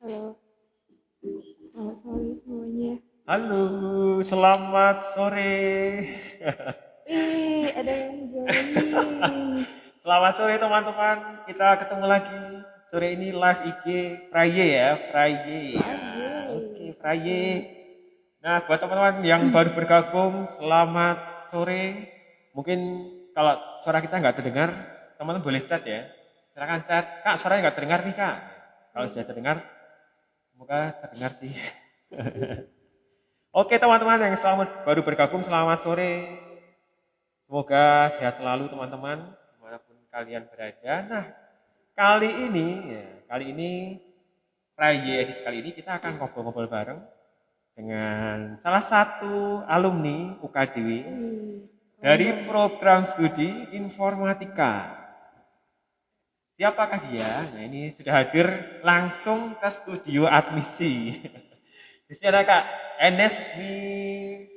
Halo, selamat sore semuanya. Halo, selamat sore. Wih, ada yang join. Selamat sore teman-teman. Kita ketemu lagi sore ini live IG Praye ya, Praye ya. Oke, Aye. Praye. Oke. Nah, buat teman-teman yang baru bergabung, selamat sore. Mungkin kalau suara kita nggak terdengar, teman-teman boleh chat ya. Silakan chat. Kak, suaranya nggak terdengar nih Kak. Kalau sudah terdengar, semoga terdengar sih. Oke teman-teman yang baru bergabung, selamat sore. Semoga sehat selalu teman-teman, dimanapun kalian berada. Nah, kali ini Raya edisi kali ini kita akan ngobrol-ngobrol bareng dengan salah satu alumni UKDW Wih, dari keren. program studi informatika. Siapakah dia? Nah, ini sudah hadir langsung ke studio admisi. Di sini ada Kak Enesmi.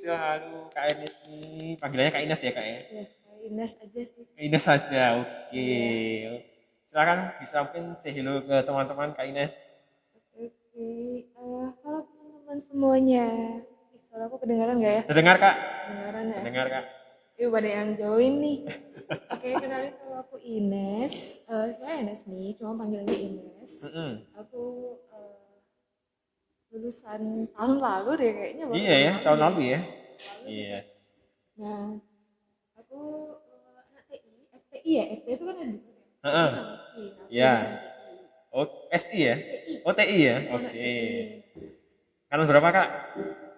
Halo Kak Enesmi. Panggilannya Kak Ines ya Kak ya? Ya, Kak Ines aja sih. Kak Ines saja, oke. Iya. Silakan bisa mungkin say hello ke teman-teman Kak Ines. Oke. Halo teman-teman semuanya. Ih, suara aku kedengaran nggak ya? Terdengar Kak? Kedengaran ya? Terdengar Kak? Ih, pada yang join nih. Oke, kenalin kalau aku Ines. Sebenarnya Ines nih, cuma panggilannya Ines. Mm-mm. Aku lulusan tahun lalu deh kayaknya baru Iya tahun ya, lalu tahun deh. lalu ya. Tahun lalu sih Iya. kayak. Nah, aku anak TI, FTI ya, FTI itu kan ada dua ya, TI Heeh. sama SI. Nah, aku Iya. lulusan TI. Oh, SI ya? TI, Oh, TI ya? aku anak Oke. TI. Tahun berapa Kak?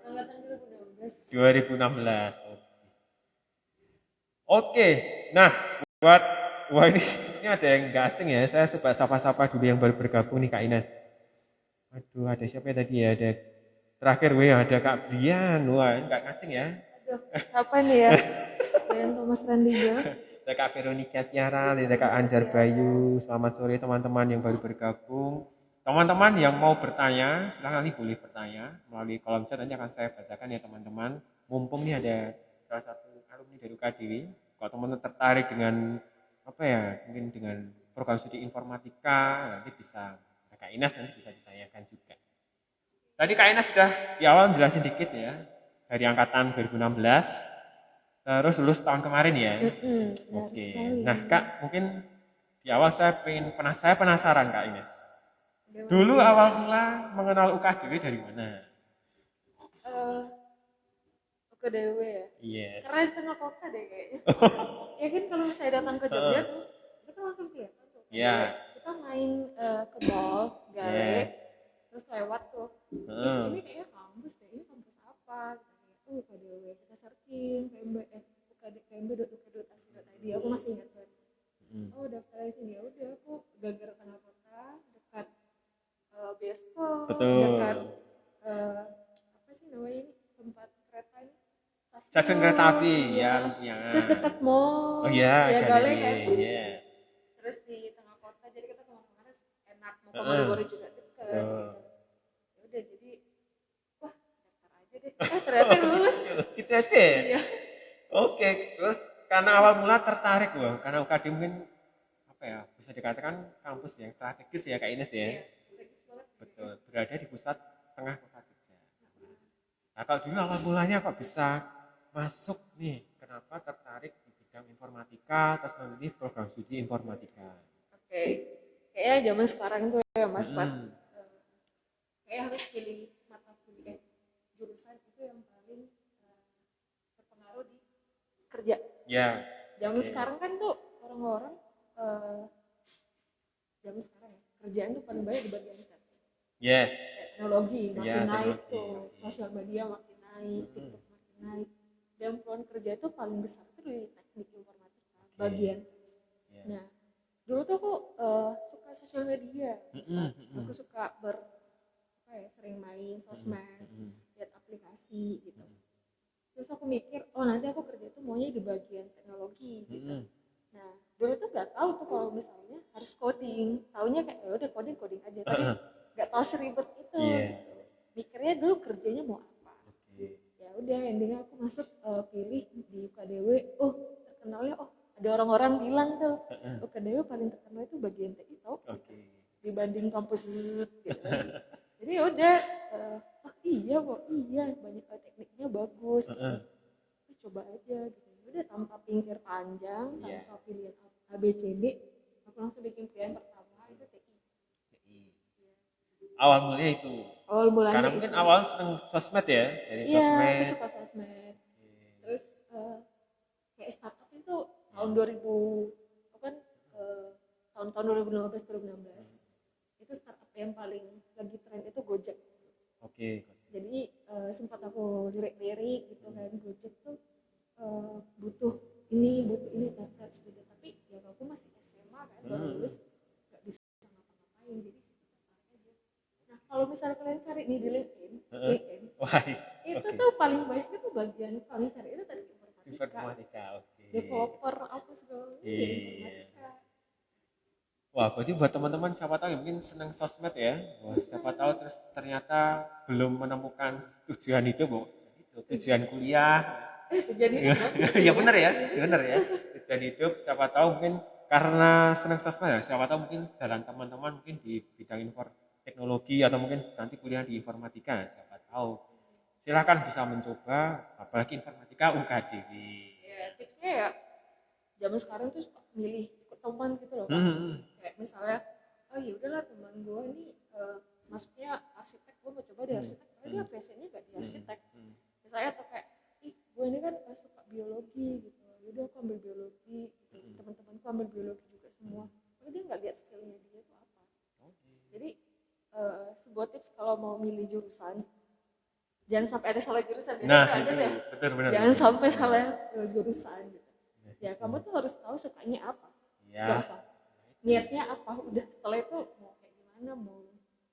Angkatan 2012. 2016. Oke. Nah, buat wah ini ada yang nggak asing ya. Saya coba sapa-sapa dulu yang baru bergabung nih Kak Ines. Aduh, ada siapa ya tadi ya? Ada terakhir ada Kak Brian. Wah, ini nggak asing ya. Aduh, siapa nih ya? Brian Thomas Randijo. Ada Kak Veronica Tiara, ada Kak Veronica Anjar Tiara. Bayu. Selamat sore teman-teman yang baru bergabung. Teman-teman yang mau bertanya, silahkan nih boleh bertanya melalui kolom chat, nanti akan saya bacakan ya teman-teman. Mumpung nih ada salah satu alumni dari UKDW. Kalau teman-teman tertarik dengan apa ya, mungkin dengan program studi informatika, nanti bisa Kak Ines nanti bisa ditanyakan juga. Tadi Kak Ines sudah di awal menjelasin dikit ya, dari angkatan 2016, terus lulus tahun kemarin ya. Benar Oke, sekali. nah Kak mungkin di awal saya penasaran Kak Ines. Gimana, Dulu gimana? awal mula mengenal UKDW dari mana? Eh, ke Dewe ya. Yes. Karena di tengah kota deh kayaknya. Ya kan kalau misalnya datang ke Jogja Heeh. tuh, kita langsung kelihatan tuh ke Dewe. Ya. Kita main ke mall, gale, Yes. terus lewat tuh. Heeh. Ini kayaknya kampus deh, ini kampus apa? Ke Dewe. Kita searching, kmb.uk.ac.id. Aku masih ingat banget. Hmm. Oh, daftar di sini. Ya udah, aku gara-gara tengah kota, dekat bioskop, dekat Betul. apa sih namanya ini, tempat kereta ini, Stasiun kereta stasiun, api iya, yang terus dekat oh mall, ya, ya gale KDW. kan, Ya. terus di tengah kota jadi kita kemana-mana enak, mau ke Heeh. Malioboro juga deket Betul. gitu. Ya udah, jadi wah, daftar aja deh, ternyata lulus. Gitu aja. Ya? Iya, Oke, terus karena awal mula tertarik loh, karena UKD mungkin apa ya, bisa dikatakan kampus yang strategis ya Kak Ines ya. iya, strategis banget. Betul, berada di pusat tengah kota Jogja. Nah, kalau dulu awal mulanya kok bisa masuk nih, kenapa tertarik di bidang informatika, terus memilih program studi informatika? Oke, kayaknya zaman sekarang tuh ya Mas Pat, Mm-mm. kayak harus pilih mata kuliah, jurusan itu yang paling berpengaruh di kerja. Ya, Zaman oke. sekarang kan tuh orang-orang eh, zaman sekarang ya, kerjaan tuh paling banyak di bagian tech. Yes, Kayak teknologi ya makin naik teknologi. tuh, sosial media makin naik, Mm-mm. TikTok makin naik. Dan peluang kerja itu paling besar tuh di teknik informatika, Oke. bagian tech. Ya. Nah, dulu tuh aku suka sosial media, Mas Mm-mm, Pat. mm-mm, Aku suka apa ya, sering main mm-mm, sosmed, mm-mm, lihat aplikasi gitu. mm-mm, Terus aku mikir, oh nanti aku kerja tuh maunya di bagian teknologi gitu. mm-mm. Nah, dulu tuh nggak tahu tuh kalau misalnya harus coding. Taunya kayak ya udah coding coding aja, tapi nggak tahu seribet itu Iya. gitu. Mikirnya dulu kerjanya mau apa. Oke. Ya udah, endingnya aku masuk pilih di UKDW. Oh, terkenalnya, oh ada orang-orang bilang tuh UKDW paling terkenal itu bagian TI tau gitu. Oke. Dibanding kampus gitu. Jadi ya udah, oh iya kok, iya banyak tekniknya bagus gitu. Coba aja gitu. Udah tanpa pikir panjang, tanpa pilihan A B C D, aku langsung bikin pilihan pertama itu TI. Awal mulanya itu. Awal mulanya Karena mungkin itu. awal seneng sosmed ya, dari Iya, sosmed. aku suka sosmed. Terus kayak startup itu tahun 2000, aku kan tahun-tahun 2015 2016 itu startup yang paling lagi tren itu Gojek. Oke. Jadi sempat aku lirik-lirik gitu kan, Gojek tuh butuh ini tes gitu, tapi ya aku masih SMA kan, baru lulus, nggak bisa ngapa-ngapain, jadi tertarik aja. Nah kalau misalnya kalian cari nih di LinkedIn, itu tuh paling banyak itu bagian paling cari itu tadi informatika, developer apa segala informatika. Wah, berarti buat teman-teman siapa tahu ya mungkin senang sosmed ya. Wah, siapa tahu terus ternyata belum menemukan tujuan hidup, Bu. Tujuan kuliah. Tujuan hidup. Ya benar ya, benar ya. Tujuan hidup siapa tahu mungkin karena senang sosmed ya, siapa tahu mungkin jalan teman-teman mungkin di bidang teknologi atau mungkin nanti kuliah di informatika, siapa tahu. Silakan bisa mencoba, apalagi informatika UKDW. Ya, tipsnya ya zaman sekarang tuh suka milih ikut teman gitu loh, Pak. Kayak misalnya, oh ya udahlah teman gue ini masuknya arsitek, gue mau coba di arsitek, karena dia passionnya gak di arsitek. Misalnya atau kayak, gue ini kan suka biologi gitu, yaudah aku ambil biologi gitu. Teman-temanku ambil biologi juga semua, tapi dia nggak lihat skillnya dia itu apa. Jadi sebuah tips kalau mau milih jurusan, jangan sampai ada salah jurusan. Nah, itu benar. Jangan sampai salah jurusan gitu. Ya kamu tuh harus tahu sukanya apa, apa, niatnya apa. Udah setelah itu mau kayak gimana, mau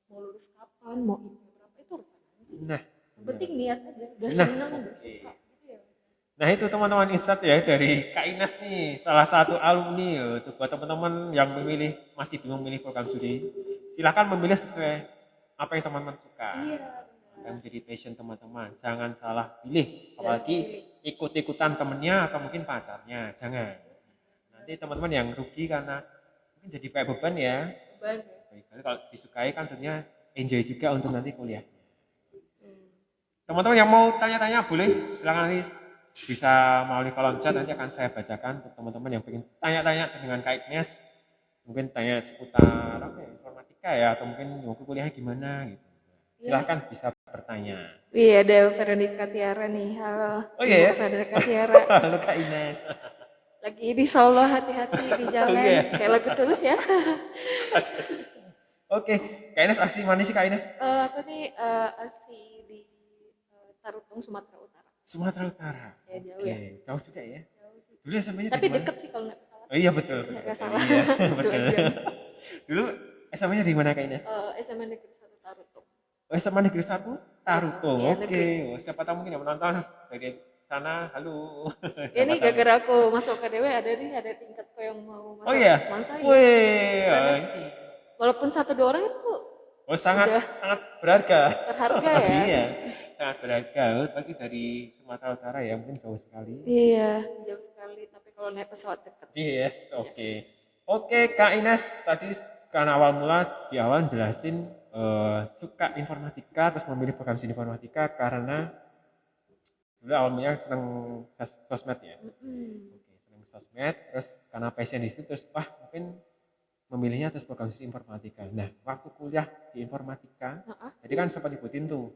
lulus kapan, mau IP berapa, itu urusan nanti. Yang penting niat aja, udah seneng, udah suka gitu ya. Nah itu teman-teman insight ya dari Kak Ines nih, salah satu alumni. Untuk buat teman-teman yang masih bingung memilih program studi, silakan memilih sesuai apa yang teman-teman suka. Yang menjadi passion teman-teman, jangan salah pilih, apalagi ikut-ikutan temennya atau mungkin pacarnya, jangan. Nanti teman-teman yang rugi karena mungkin jadi kayak beban ya. Kalau disukai kan tentunya enjoy juga untuk nanti kuliah. Teman-teman yang mau tanya-tanya boleh, silakan nanti bisa melalui kolom chat, nanti akan saya bacakan untuk teman-teman yang ingin tanya-tanya dengan Kak Ines, mungkin tanya seputar informatika ya, atau mungkin mau kuliahnya gimana gitu. Silahkan bisa bertanya. Iya, ada Veronica Tiara nih. Halo. Oh iya ya? Veronica Tiara. Halo Kak Ines. Lagi di Solo, hati-hati di jalan. Kayak lagu Tulus ya. Oke, Kak Ines asli mana sih Kak Ines? Aku nih asli di Tarutung, Sumatera Utara. Sumatera Utara. Ya jauh ya. Jauh juga ya. Dulu SMA-nya tapi deket sih kalau naik pesawat. Oh iya betul. Nggak salah. Iya, betul. Dulu SMA-nya di mana Kak Ines? SMA Negeri 1 Tarutung. SMA Negeri 1 Tarutung. Iya, Oke. Siapa tahu mungkin yang menonton dari sana, halo. Ini gara-gara aku masuk KDW ada tingkatku yang mau masuk semansa ya. Walaupun 1-2 orang itu sangat berharga. Berharga ya. Iya, sangat berharga. Pasti dari Sumatera Utara ya, mungkin jauh sekali. Iya, jauh sekali. Tapi kalau naik pesawat dekat. Yes, oke. Oke, Kak Ines tadi karena awal mula di awal jelasin suka informatika, terus memilih program studi informatika karena dulu awalnya senang sosmed ya. Oke, senang sosmed, terus karena passion di situ, terus mungkin memilihnya terus program studi informatika. Nah, waktu kuliah di informatika, jadi kan sempat ikutin tuh.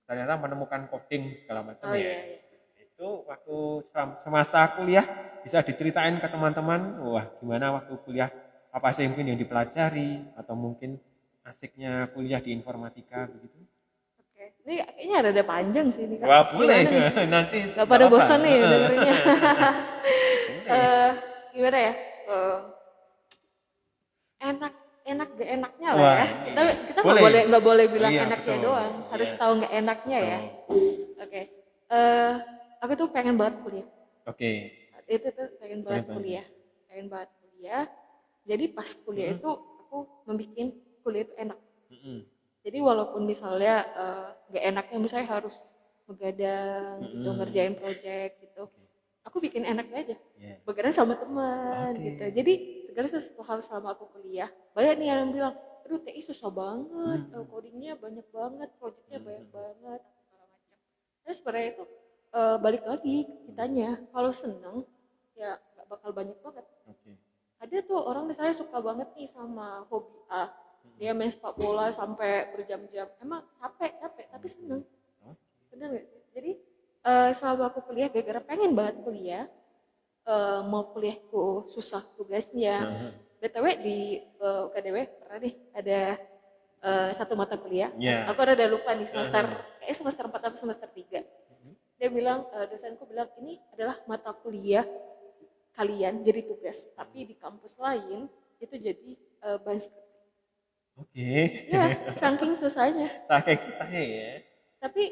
Ternyata menemukan coding segala macam ya. Itu waktu semasa kuliah bisa diceritain ke teman-teman, wah gimana waktu kuliah, apa sih mungkin yang dipelajari atau mungkin asiknya kuliah di informatika begitu. Oke, ini kayaknya ada panjang sih ini. Wah boleh, nanti gak pada bosan nih dengerinnya. Gimana ya? enak gak enaknya lah ya. Kita nggak boleh bilang enaknya doang, harus tahu nggak enaknya ya. Oke. Aku tuh pengen banget kuliah. Itu tuh pengen banget kuliah. Jadi pas kuliah itu aku membuat kuliah itu enak. Jadi walaupun misalnya nggak enaknya, misalnya harus begadang gitu, ngerjain project gitu, aku bikin enaknya aja. Begadang sama teman gitu. Jadi segala sesuatu hal selama aku kuliah, banyak nih yang bilang, aduh TI susah banget, codingnya banyak banget, projectnya banyak banget, segala macam. Terus sebenarnya itu balik lagi kitanya, kalau seneng ya nggak bakal banyak banget. Oke. Ada tuh orang misalnya suka banget nih sama hobi A, dia main sepak bola sampai berjam-jam, emang capek capek tapi seneng, bener nggak sih? Jadi selama aku kuliah gara-gara pengen banget kuliah, mau kuliahku susah tugasnya. BTW di UKDW pernah nih ada satu mata kuliah. Ya. Aku udah lupa nih semester 4 atau semester 3. Dia bilang, dosenku bilang ini adalah mata kuliah kalian jadi tugas, tapi di kampus lain itu jadi bahan skripsi. Oke. Ya, saking susahnya. Saking susahnya ya. Tapi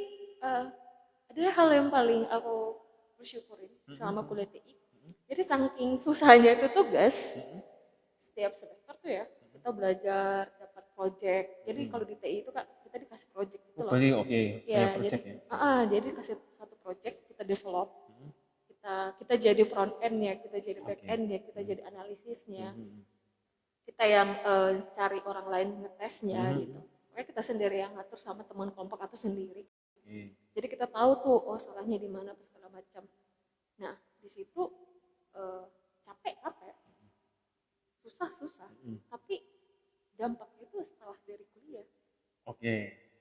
ada hal yang paling aku bersyukurin selama kuliah TI. Jadi saking susahnya itu tugas, setiap semester tuh ya kita belajar dapat project. Jadi kalau di TI itu kak kita dikasih project gitu loh. Berarti oke, Ya, punya project jadi ya. jadi dikasih satu project kita develop. Kita jadi front end-nya, kita jadi back end-nya, kita jadi analisisnya. Kita yang cari orang lain ngetesnya gitu. Pokoknya kita sendiri yang ngatur sama teman kelompok atau sendiri. Jadi kita tahu tuh oh salahnya di mana segala macam. Nah, di situ capek, susah, tapi dampaknya itu setelah dari kuliah.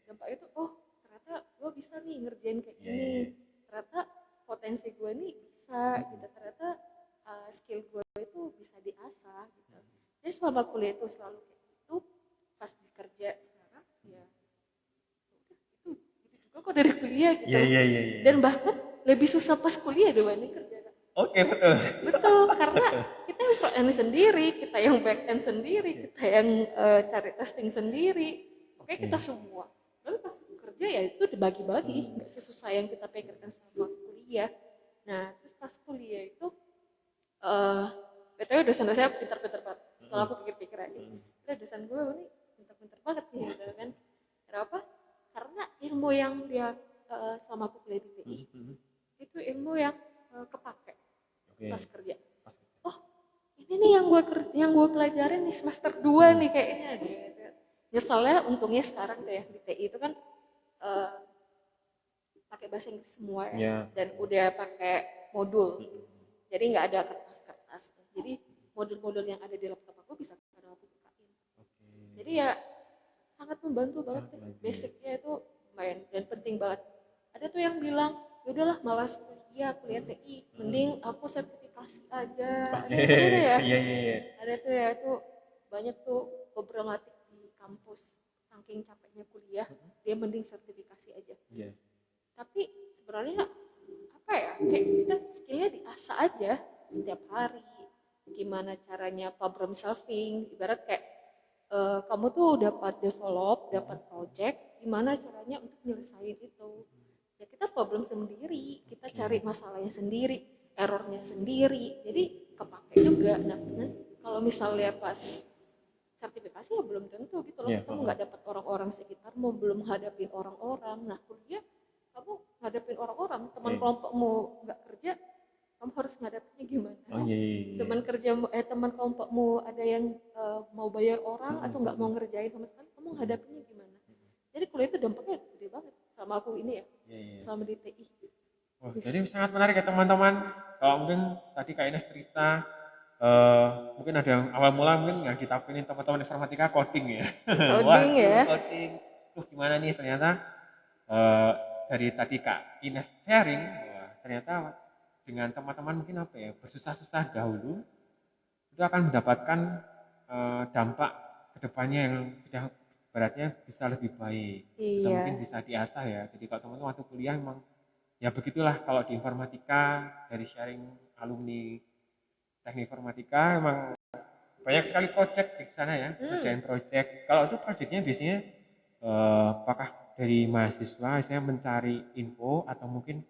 Dampak itu oh ternyata gue bisa nih ngerjain kayak gini, ternyata potensi gue nih bisa gitu, ternyata skill gue itu bisa diasah gitu. Jadi selama kuliah itu selalu kayak gitu, pas dikerja sekarang ya itu juga kok dari kuliah gitu. Dan bahkan lebih susah pas kuliah dibanding kerja. Betul, karena kita yang front end sendiri, kita yang back end sendiri, kita yang cari testing sendiri. Oke, kita semua. Lalu pas kerja ya itu dibagi-bagi, nggak sesusah yang kita pikirkan selama kuliah. Nah, terus pas kuliah itu BTW dosen saya pintar-pintar banget. Setelah aku pikir-pikir aja, dosen gue ini pintar-pintar banget nih gitu kan. Kenapa? Karena ilmu yang dia selama aku kuliah di TI itu ilmu yang kepake pas kerja. Oh, ini nih yang gue pelajarin nih semester 2 nih kayaknya gitu. Nyeselnya untungnya sekarang tuh ya di TI itu kan pakai bahasa Inggris semua ya. Dan udah pakai modul. Jadi nggak ada kertas-kertas. Jadi modul-modul yang ada di laptop aku bisa aku bukain. Jadi ya sangat membantu banget. Basicnya itu lumayan dan penting banget. Ada tuh yang bilang, ya udahlah malas kuliah TI, mending aku sertifikasi aja. Ada ya. Ada tuh ya itu banyak tuh problematik di kampus. Saking capeknya kuliah, dia mending sertifikasi aja. Tapi sebenarnya apa ya? Kayak kita skillnya diasah aja setiap hari. Gimana caranya problem solving? Ibarat kayak kamu tuh dapat develop, dapat project, gimana caranya untuk nyelesain itu? Ya kita problem sendiri, kita cari masalahnya sendiri, errornya sendiri, jadi kepake juga. Nah, kalau misalnya pas sertifikasi ya belum tentu gitu loh, kamu nggak dapat orang-orang sekitarmu, belum hadapin orang-orang. Nah, kuliah kamu ngadepin orang-orang, teman kelompokmu nggak kerja, kamu harus ngadepinnya gimana? Teman kelompokmu ada yang mau bayar orang atau nggak mau ngerjain sama sekali, kamu hadapinnya gimana? Jadi kuliah itu dampaknya gede banget sama aku ini ya. Selama di TI. Wah, jadi sangat menarik ya teman-teman. Kalau mungkin tadi Kak Ines cerita mungkin ada yang awal mula mungkin yang ditakutin teman-teman informatika coding ya. Coding ya. Coding. Gimana nih ternyata dari tadi Kak Ines sharing, ternyata dengan teman-teman mungkin apa ya bersusah-susah dahulu itu akan mendapatkan dampak kedepannya yang sudah beratnya bisa lebih baik, atau mungkin bisa diasah ya. Jadi kalau teman-teman waktu kuliah memang ya begitulah kalau di informatika dari sharing alumni teknik informatika memang banyak sekali project di sana ya, kerjaan project. Kalau itu projectnya biasanya apakah dari mahasiswa saya mencari info atau mungkin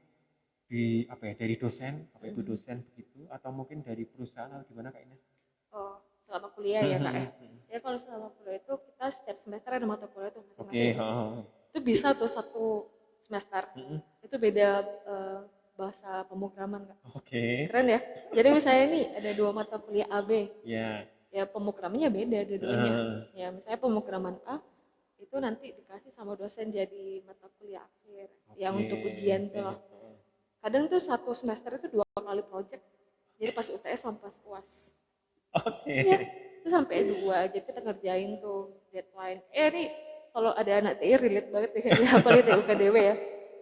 di apa ya dari dosen, apa ibu dosen begitu, atau mungkin dari perusahaan atau gimana Kak Ines? Oh, selama kuliah ya Kak ya. Ya kalau selama kuliah itu kita setiap semester ada mata kuliah tuh masing-masing. Itu bisa tuh satu semester. Itu beda bahasa pemrograman Kak. Keren ya. Jadi misalnya nih ada 2 mata kuliah AB. Ya ya pemrogramannya beda dua-duanya. Ya misalnya pemrograman A itu nanti dikasih sama dosen jadi mata kuliah akhir yang untuk ujian tuh. Kadang tuh satu semester itu 2 kali project, jadi pas UTS sama pas UAS. Iya, itu sampai 2, jadi kita ngerjain tuh deadline. Nih kalau ada anak TI relate banget ya, kayaknya apalagi TI UKDW ya.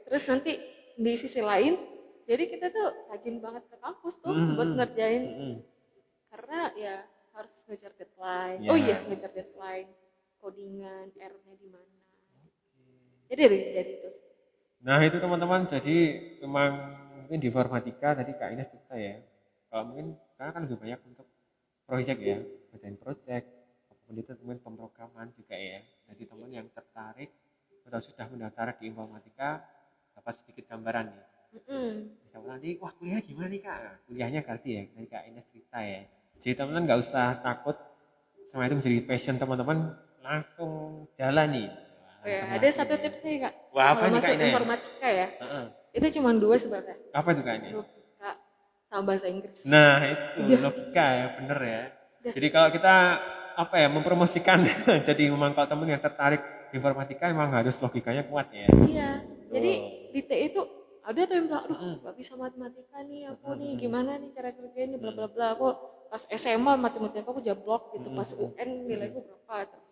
Terus nanti di sisi lain, jadi kita tuh rajin banget ke kampus tuh buat ngerjain, karena ya harus ngejar deadline. Oh iya, ngejar deadline, codingan, R-nya di mana. Jadi itu. Nah itu teman-teman, jadi memang mungkin di informatika tadi Kak Ines cerita ya, kalau mungkin karena kan lebih banyak untuk proyek ya, kerjain proyek, apapun itu mungkin pemrograman juga ya. Jadi teman yang tertarik atau sudah mendaftar di informatika dapat sedikit gambaran nih. Misalnya nanti, wah kuliah gimana nih Kak? Nah, kuliahnya ganti ya, tadi Kak Ines cerita ya. Jadi teman-teman nggak usah takut, semua itu menjadi passion teman-teman, langsung jalan nih. Ya, ada satu tips nih Kak. Wah, apa kalau nih, masuk Kak Ines? informatika ya, itu cuma 2 sebenarnya. Apa tuh Kak Ines? Logika sama bahasa Inggris. Nah itu logika ya, bener ya. Jadi kalau kita apa ya mempromosikan, jadi memang kalau temen yang tertarik di informatika memang harus logikanya kuat ya. Iya, jadi di TI itu ada tuh yang bilang, aduh gak bisa matematika nih aku nih, gimana nih cara kerjanya, bla bla bla. Aku pas SMA matematika aku jablok gitu, pas UN nilaiku berapa tuh.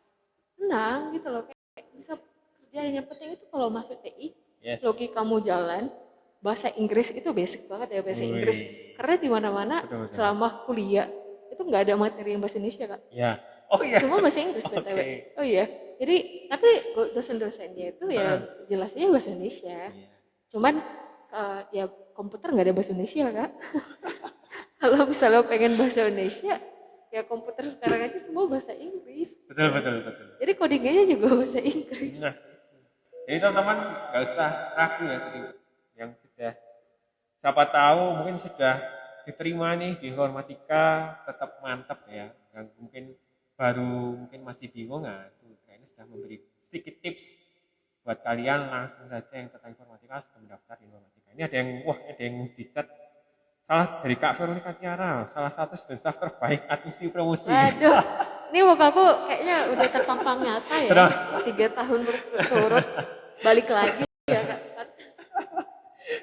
Tenang gitu loh, kayak bisa kerjain. Yang penting itu kalau masuk TI, logikamu jalan. Bahasa Inggris itu basic banget ya, bahasa Inggris. Karena di mana-mana selama kuliah itu nggak ada materi yang bahasa Indonesia Kak. Ya. Oh iya. Semua bahasa Inggris BTW. Oh iya. Jadi tapi dosen-dosennya itu ya jelasnya bahasa Indonesia. Cuman ya komputer nggak ada bahasa Indonesia Kak. Kalau misalnya pengen bahasa Indonesia, ya komputer sekarang aja semua bahasa Inggris. Betul. Jadi codingnya juga bahasa Inggris. Nah, jadi teman-teman nggak usah ragu ya, jadi yang sudah siapa tahu mungkin sudah diterima nih di informatika tetap mantap ya. Yang mungkin baru mungkin masih bingung, nah itu kayaknya sudah memberi sedikit tips buat kalian langsung saja yang tentang informatika sudah mendaftar di informatika. Ini ada yang di chat salah dari Kak Veronica Tiara, salah satu student staff terbaik admisi promosi. Waduh, ini muka aku kayaknya udah terpampang nyata ya. 3 tahun berturut balik lagi ya Kak.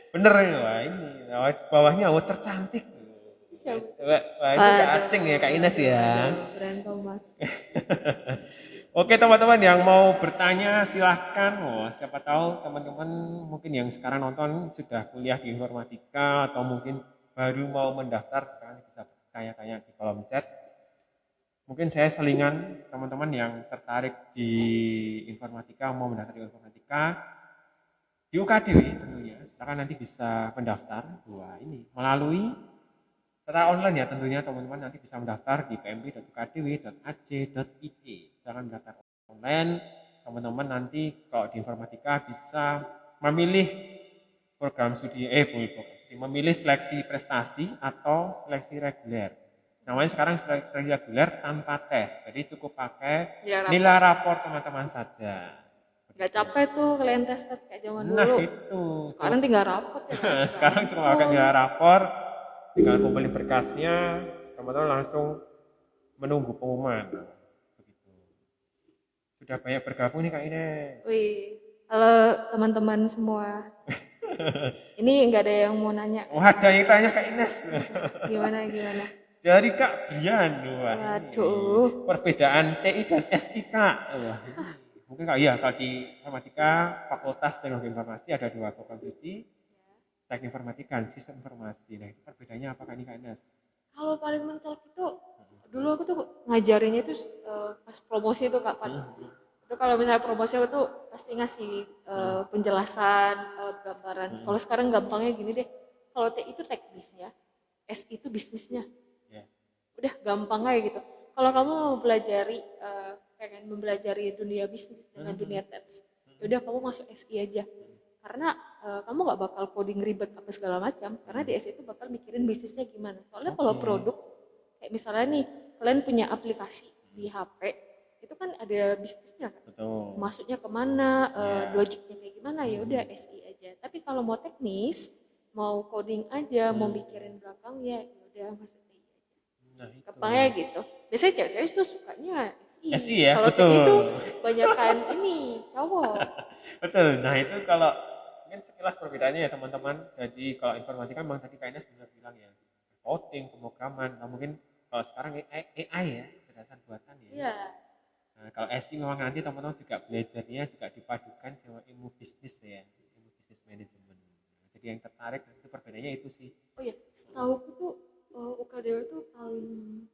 Bener ya, wah ini bawahnya tercantik. Wah itu gak asing ya Kak Ines ya. Brand Thomas. Oke teman-teman yang mau bertanya silahkan. Siapa tahu teman-teman mungkin yang sekarang nonton sudah kuliah di informatika atau mungkin baru mau mendaftar, kalian bisa tanya-tanya di kolom chat. Mungkin saya selingan teman-teman yang tertarik di informatika, mau mendaftar di informatika di UKDW tentunya. Silakan nanti bisa mendaftar melalui secara online ya tentunya teman-teman nanti bisa mendaftar di pmp.ukdw.ac.id. Silakan mendaftar online. Teman-teman nanti kalau di informatika bisa memilih program studi memilih seleksi prestasi atau seleksi reguler. Namanya sekarang seleksi reguler tanpa tes. Jadi cukup pakai nilai rapor teman-teman saja. Gak capek tuh kalian tes kayak zaman dulu. Nah itu. Sekarang tinggal rapor ya. Sekarang cuma pakai nilai rapor, tinggal kumpulin berkasnya, teman-teman langsung menunggu pengumuman. Begitu. Sudah banyak bergabung nih Kak Ines. Wih, halo teman-teman semua. Ini nggak ada yang mau nanya. Wah, ada yang tanya Kak Ines. Gimana? Dari Kak Bian. Waduh. Perbedaan TI dan SIK. Mungkin kalau di informatika fakultas teknologi informasi ada 2 program studi, teknik informatika dan sistem informasi. Nah itu perbedaannya apa nih Kak Ines? Kalau paling mencolok itu dulu aku tuh ngajarinnya itu pas promosi itu Kak Pat. Itu kalau misalnya promosi itu pasti ngasih penjelasan, gambaran. Kalau sekarang gampangnya gini deh, kalau TI itu teknisnya, SI itu bisnisnya. Udah gampang aja gitu. Kalau kamu mau pengen mempelajari dunia bisnis dengan dunia tes, udah kamu masuk SI aja. Karena kamu nggak bakal coding ribet apa segala macam. Karena di SI itu bakal mikirin bisnisnya gimana. Soalnya kalau produk, kayak misalnya nih, kalian punya aplikasi di HP, itu kan ada bisnisnya kan. Betul. Masuknya kemana, logiknya kayak gimana, ya udah SI aja. Tapi kalau mau teknis, mau coding aja, mau mikirin belakangnya, ya udah masuk TI aja. Nah, itu. Gampangnya gitu. Biasanya cewek-cewek tuh sukanya SI. SI ya, Kalau betul. itu banyakan ini cowok. Betul. Nah, itu kalau mungkin sekilas perbedaannya ya teman-teman. Jadi kalau informatika memang tadi kayaknya benar bilang ya, coding, pemrograman. Nah, mungkin kalau sekarang AI ya, kecerdasan buatan ya. Iya. Nah, kalau SI memang nanti teman-teman juga belajarnya juga dipadukan sama ilmu bisnis ya, ilmu bisnis manajemen. Nah, jadi yang tertarik itu perbedaannya itu sih. Oh iya, setahu aku tuh UKDW itu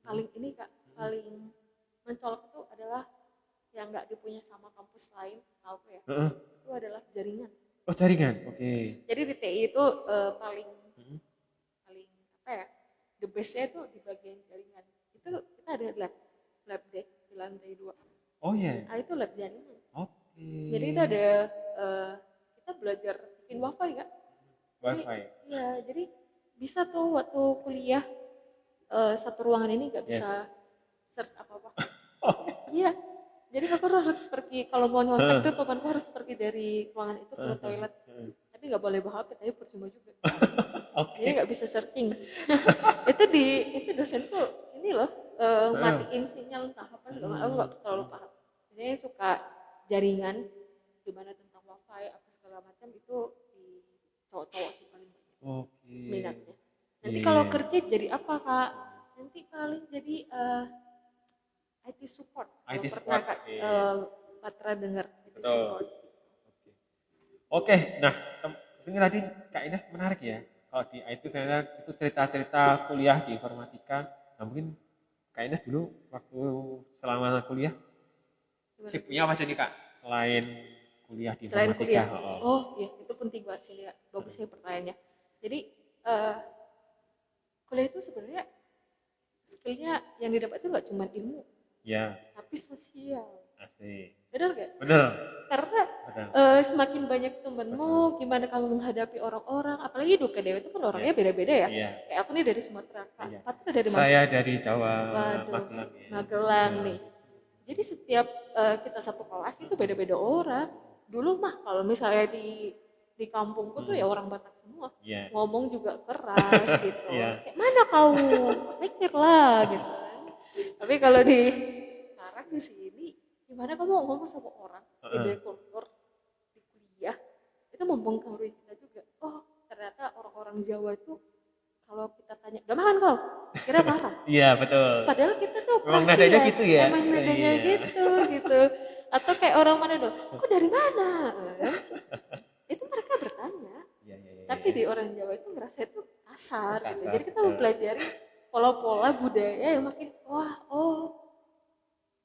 paling ini Kak, paling mencolok itu adalah yang nggak dipunya sama kampus lain, tahu aku ya. Itu adalah jaringan. Oh, jaringan. Oke. Jadi di TI itu paling paling apa ya? The best-nya itu di bagian jaringan. Itu kita ada lab day di lantai 2. Oh iya. Itu lab jaringan. Oke. Jadi itu ada kita belajar bikin wifi Kak. Wifi. Iya, jadi bisa tuh waktu kuliah satu ruangan ini nggak bisa search apa-apa. Iya, jadi aku harus pergi kalau mau nyontek tuh kapanku harus pergi dari ruangan itu ke toilet. Tapi nggak boleh bawa HP, tapi percuma juga. Jadi nggak bisa searching. itu dosenku ini loh matiin sinyal entah apa segala aku nggak terlalu paham. Biasanya suka jaringan gimana tentang wifi apa segala macam itu di cowok-cowok sih paling banyak minatnya. Nanti kalau kerja jadi apa Kak? Nanti paling jadi IT support. IT pernah support. Patra dengar IT Betul. support. Oke, nah ini tadi Kak Ines menarik ya. Kalau di IT ternyata itu cerita-cerita kuliah di informatika. Nah mungkin Kak Ines dulu waktu selama kuliah sibuknya apa aja nih Kak? Selain kuliah di Selain informatika. kuliah. Oh iya, itu penting banget sih Kak. Bagusnya pertanyaannya. Jadi kuliah itu sebenarnya skillnya yang didapat itu nggak cuma ilmu, ya, tapi sosial. Asik. Benar nggak? Benar. Karena semakin banyak temenmu, gimana kamu menghadapi orang-orang, apalagi di UKDW itu kan orangnya beda-beda ya. Iya. Kayak aku nih dari Sumatera, Kak Patra dari mana? Saya dari Jawa, Waduh, Magelang nih. Jadi setiap kita satu kelas itu beda-beda orang. Dulu mah kalau misalnya di kampungku tuh ya orang Batak semua, ngomong juga keras gitu. Kayak mana kau mikirlah gitu kan. Tapi kalau sekarang di sini, gimana kamu ngomong sama orang beda kultur di kuliah itu mempengaruhi kita juga. Oh ternyata orang-orang Jawa itu kalau kita tanya udah makan kau, kira marah. Iya betul. Padahal kita tuh emang nadanya gitu ya. Emang nadanya gitu. Atau kayak orang mana tuh, kok dari mana? Itu mereka bertanya. Tapi di orang Jawa itu ngerasa itu kasar. Gitu. Jadi kita mempelajari pola-pola budaya yang makin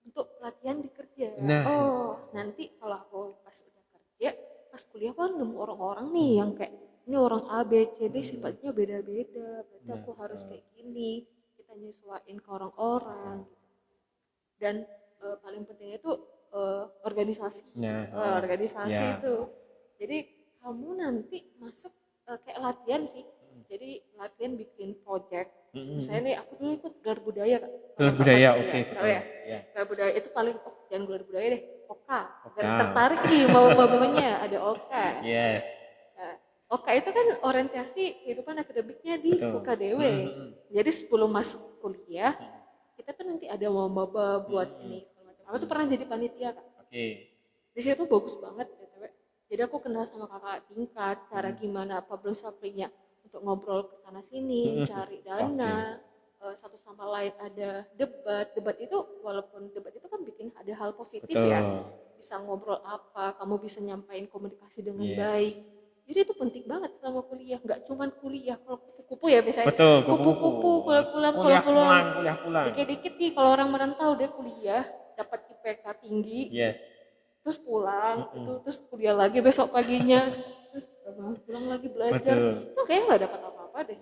untuk latihan di kerja. Nanti kalau aku pas udah kerja, pas kuliah kan nemu orang-orang nih yang kayak ini orang A, B, C, D sifatnya beda-beda. Berarti aku harus kayak gini. Kita nyesuaiin ke orang-orang. Dan paling pentingnya itu organisasi. Organisasi itu. Jadi kamu nanti masuk kayak latihan sih. Jadi latihan bikin project. Misalnya nih aku dulu ikut gelar budaya Kak. Gelar budaya, oke. Tahu ya? Gelar budaya itu paling jangan gelar budaya deh, Oka. Tertarik nih mau-maunya ada Oka. Yes. Oka itu kan orientasi kehidupan akademiknya di UKDW. Jadi sebelum masuk kuliah, kita tuh nanti ada maba buat ini segala macam. Aku tuh pernah jadi panitia Kak. Di situ bagus banget BTW. Jadi aku kenal sama kakak tingkat, cara gimana problem solvingnya untuk ngobrol ke sana sini, cari dana, satu sama lain ada debat itu walaupun debat itu kan bikin ada hal positif ya, bisa ngobrol apa, kamu bisa nyampaikan komunikasi dengan baik. Jadi itu penting banget selama kuliah, nggak cuma kuliah kalau kupu-kupu ya biasanya. Kupu-kupu pulang. Dikit-dikit nih kalau orang merantau dia kuliah dapat IPK tinggi. Terus pulang, terus kuliah lagi besok paginya, terus pulang lagi belajar, itu kayaknya nggak dapat apa-apa deh.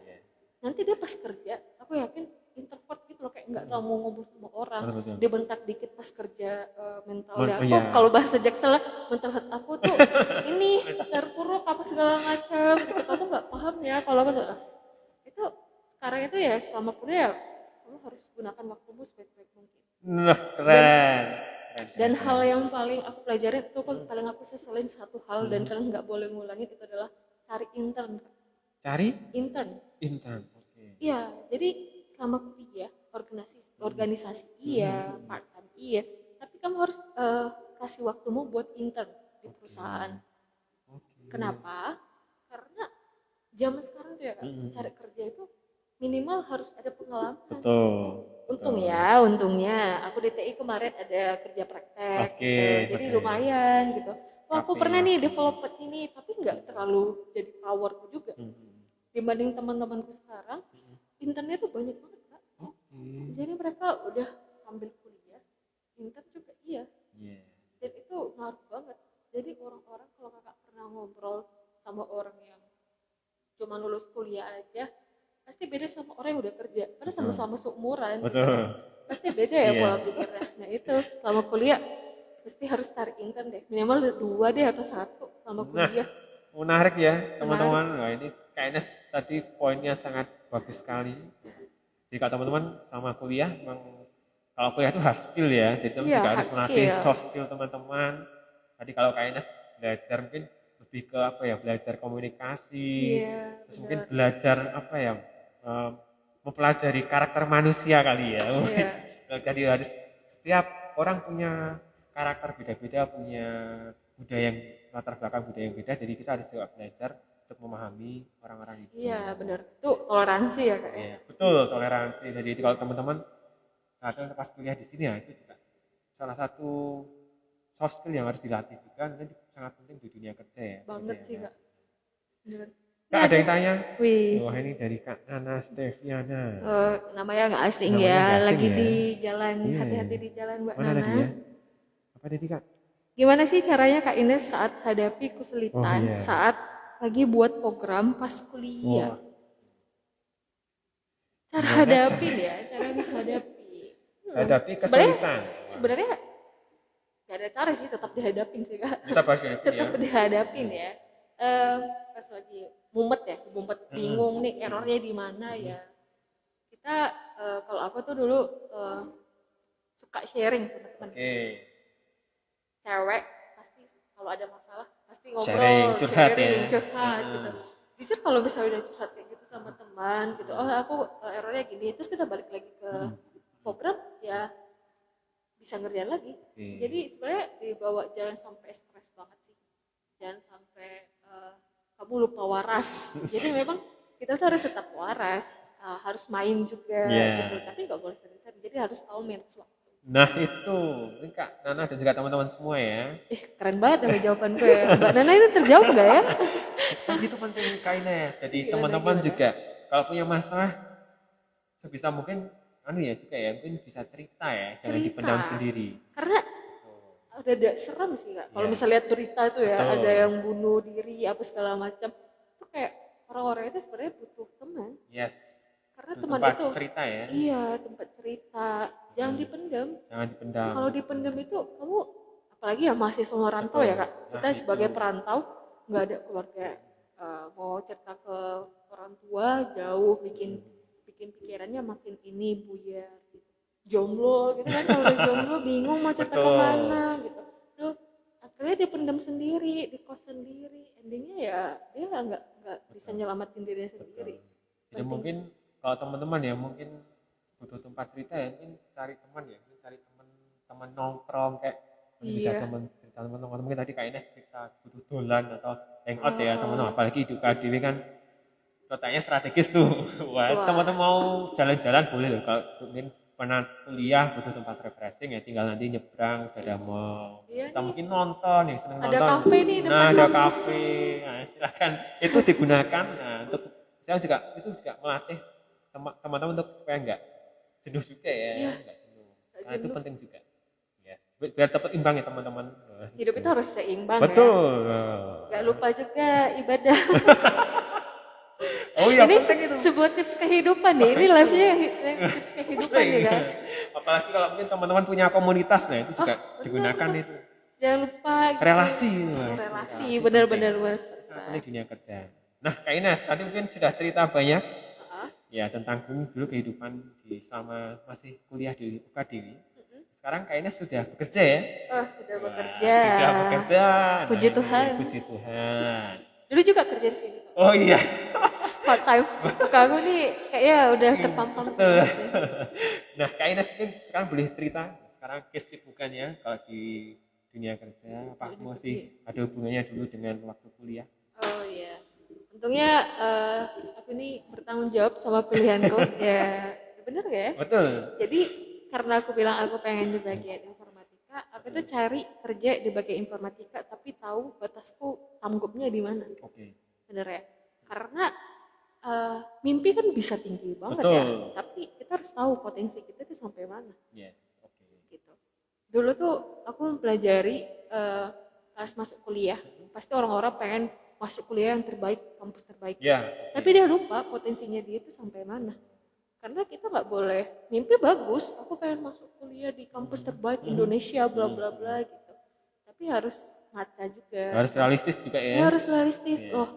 Nanti dia pas kerja, aku yakin introvert gitu loh, kayak nggak tahu mau ngobrol sama orang, dia bentak dikit pas kerja mentalnya. Kalau bahasa Jaksel mental health aku tuh ini terpuruk apa segala macam, gitu. Kamu nggak paham ya kalau itu sekarang itu ya selama kuliah kamu harus gunakan waktumu sebaik-baik mungkin. Keren. Dan hal yang paling aku pelajarin itu kan paling aku seselin satu hal dan kalian nggak boleh ngulangin itu adalah cari intern. Intern. Oke. Iya, jadi selama kuliah organisasi iya, part time iya, tapi kamu harus kasih waktumu buat intern di perusahaan. Oke. Kenapa? Karena zaman sekarang tuh ya Kak, cari kerja itu minimal harus ada pengalaman. Betul. Untungnya aku di TI kemarin ada kerja praktek Oke, gitu. Jadi oke. lumayan gitu. Wah, aku Oke, pernah nih oke. develop ini, tapi nggak terlalu jadi powerku juga. Dibanding teman-temanku sekarang, internnya tuh banyak banget Kak. Oke. Jadi mereka udah sambil kuliah, intern juga iya. Iya. Dan itu ngaruh banget. Jadi orang-orang kalau kakak pernah ngobrol sama orang yang cuma lulus kuliah aja, pasti beda sama orang yang udah kerja. Karena sama-sama seumuran. Betul. Pasti beda ya Iya. pola pikirnya. Nah itu selama kuliah pasti harus cari intern deh. Minimal 2 deh atau 1 selama kuliah. Menarik ya teman-teman. Wah, ini kayaknya tadi poinnya sangat bagus sekali. Jadi kalau teman-teman sama kuliah, memang kalau kuliah itu hard skill ya. Jadi teman Iya, juga harus hard melatih skill. soft skill teman-teman. Tadi kalau kayaknya belajar mungkin lebih ke apa ya, belajar komunikasi, Iya, terus mungkin belajar apa ya, mempelajari karakter manusia kali ya. Iya. Jadi harus setiap orang punya karakter beda-beda, punya budaya yang latar belakang budaya yang beda, jadi kita harus juga belajar untuk memahami orang-orang itu. Iya, benar. Itu toleransi ya Kak ya. Iya, betul, toleransi. Jadi kalau teman-teman kadang pas kuliah di sini ya, itu juga salah satu soft skill yang harus dilatih juga, nanti sangat penting di dunia kerja ya. Banget Gitu sih ya. Kak. Bener. Kak, ada yang tanya? Wih. Wah, ini dari Kak Nana Steviana. Namanya nggak asing Namanya ya, nggak asing lagi ya. di jalan, Iya. hati-hati di jalan Mbak Mana Nana. tadi ya? Apa tadi Kak? Gimana sih caranya Kak Ines saat hadapi kesulitan Oh, iya. saat lagi buat program pas kuliah? Wah. Cara Gimana hadapin ya, cara menghadapi. Hadapi kesulitan. Sebenarnya nggak ada cara sih, tetap dihadapin sih Kak. Kita bahas ya. Tetap dihadapin ya. Pas lagi mumet bingung nih errornya di mana ya. Kita kalau aku tuh dulu suka sharing sama teman. Oke. Cewek pasti kalau ada masalah pasti ngobrol, Sharing, curhat ya. curhat gitu. Jujur kalau misalnya udah curhat kayak gitu sama teman gitu, oh aku errornya gini, terus kita balik lagi ke program ya bisa ngerjain lagi. Jadi sebenarnya dibawa jangan sampai stres banget sih, jangan sampai kamu lupa waras. Jadi memang kita tuh harus tetap waras, harus main juga gitu, tapi nggak boleh sering-sering. Jadi harus tahu manage waktu. Nah itu, ini Kak Nana dan juga teman-teman semua ya. Keren banget sama jawabanku ya. Mbak Nana itu terjawab nggak ya? Itu penting Kak Ines. Jadi Gimana, teman-teman gimana? juga kalau punya masalah sebisa mungkin juga ya, mungkin bisa cerita ya, jangan Cerita. dipendam sendiri. Karena udah ada serem sih Kak. Kalau misalnya lihat berita tuh ya, Betul. ada yang bunuh diri apa segala macam. Itu kayak orang-orang itu sebenarnya butuh teman. Yes. Karena Itu teman tempat itu cerita ya. Iya, tempat cerita. Jangan dipendam. Jangan dipendam. Kalau dipendam itu kamu apalagi ya mahasiswa merantau ya Kak. Kita Nah, sebagai itu. perantau nggak ada keluarga. Mau cerita ke orang tua jauh bikin pikirannya makin ini buyar gitu. Jomblo gitu kan, kalau udah jomblo bingung mau cerita Betul. kemana gitu. Tuh akhirnya dia pendam sendiri, di kos sendiri. Endingnya ya dia nggak bisa nyelamatin dirinya sendiri. Jadi mungkin kalau teman-teman ya mungkin butuh tempat cerita ya, mungkin cari teman ya, mungkin cari teman nongkrong kayak bisa teman nongkrong, mungkin tadi kayaknya kita butuh dolan atau hangout ya teman-teman, apalagi di UKDW kan kotanya strategis tuh. Wah, teman-teman mau jalan-jalan boleh loh, kalau mungkin pernah kuliah butuh tempat refreshing ya tinggal nanti nyebrang ada mall. Kita mungkin nonton yang seneng ada nonton. Kafe nih, nah, ada kafe. Nah, silakan itu digunakan. Nah, untuk saya juga itu juga melatih teman-teman untuk supaya enggak jenuh juga ya, enggak jenuh. Nah, itu penting juga. Ya, biar tetap imbang ya teman-teman. Hidup itu harus seimbang. Betul. Ya. Gak lupa juga ibadah. Oh iya, ini penting itu. sebuah tips kehidupan nih. Ini live-nya tips kehidupan ya kan. Apalagi kalau mungkin teman-teman punya komunitas, nah itu juga digunakan itu. Jangan lupa relasi. Relasi, benar-benar Mas. Ini dunia kerja. Nah, Kak Ines, tadi mungkin sudah cerita banyak ya tentang dulu kehidupan selama masih kuliah di UKDW. Sekarang Kak Ines sudah bekerja ya? Sudah bekerja. Sudah bekerja. Puji Tuhan. Puji Tuhan. Dulu juga kerja di sini. Oh iya. Part time. Muka aku nih kayaknya udah terpampang. Nah, Kak Ines mungkin sekarang boleh cerita sekarang kesibukannya kalau di dunia kerja, apa masih ada hubungannya dulu dengan waktu kuliah? Oh iya, untungnya aku ini bertanggung jawab sama pilihanku. Ya, bener gak ya? Betul. Jadi karena aku bilang aku pengen di bagian informatika, aku tuh cari kerja di bagian informatika, tapi tahu batasku sanggupnya di mana. Oke. Bener ya? Karena mimpi kan bisa tinggi banget ya, Betul. tapi kita harus tahu potensi kita tuh sampai mana. Yes. Oke. Gitu. Dulu tuh aku mempelajari pas masuk kuliah, pasti orang-orang pengen masuk kuliah yang terbaik, kampus terbaik. Ya. Tapi dia lupa potensinya dia itu sampai mana. Karena kita nggak boleh mimpi bagus, aku pengen masuk kuliah di kampus terbaik Indonesia, bla bla bla gitu. Tapi harus ngaca juga. Harus realistis juga ya. Ya harus realistis. Oh,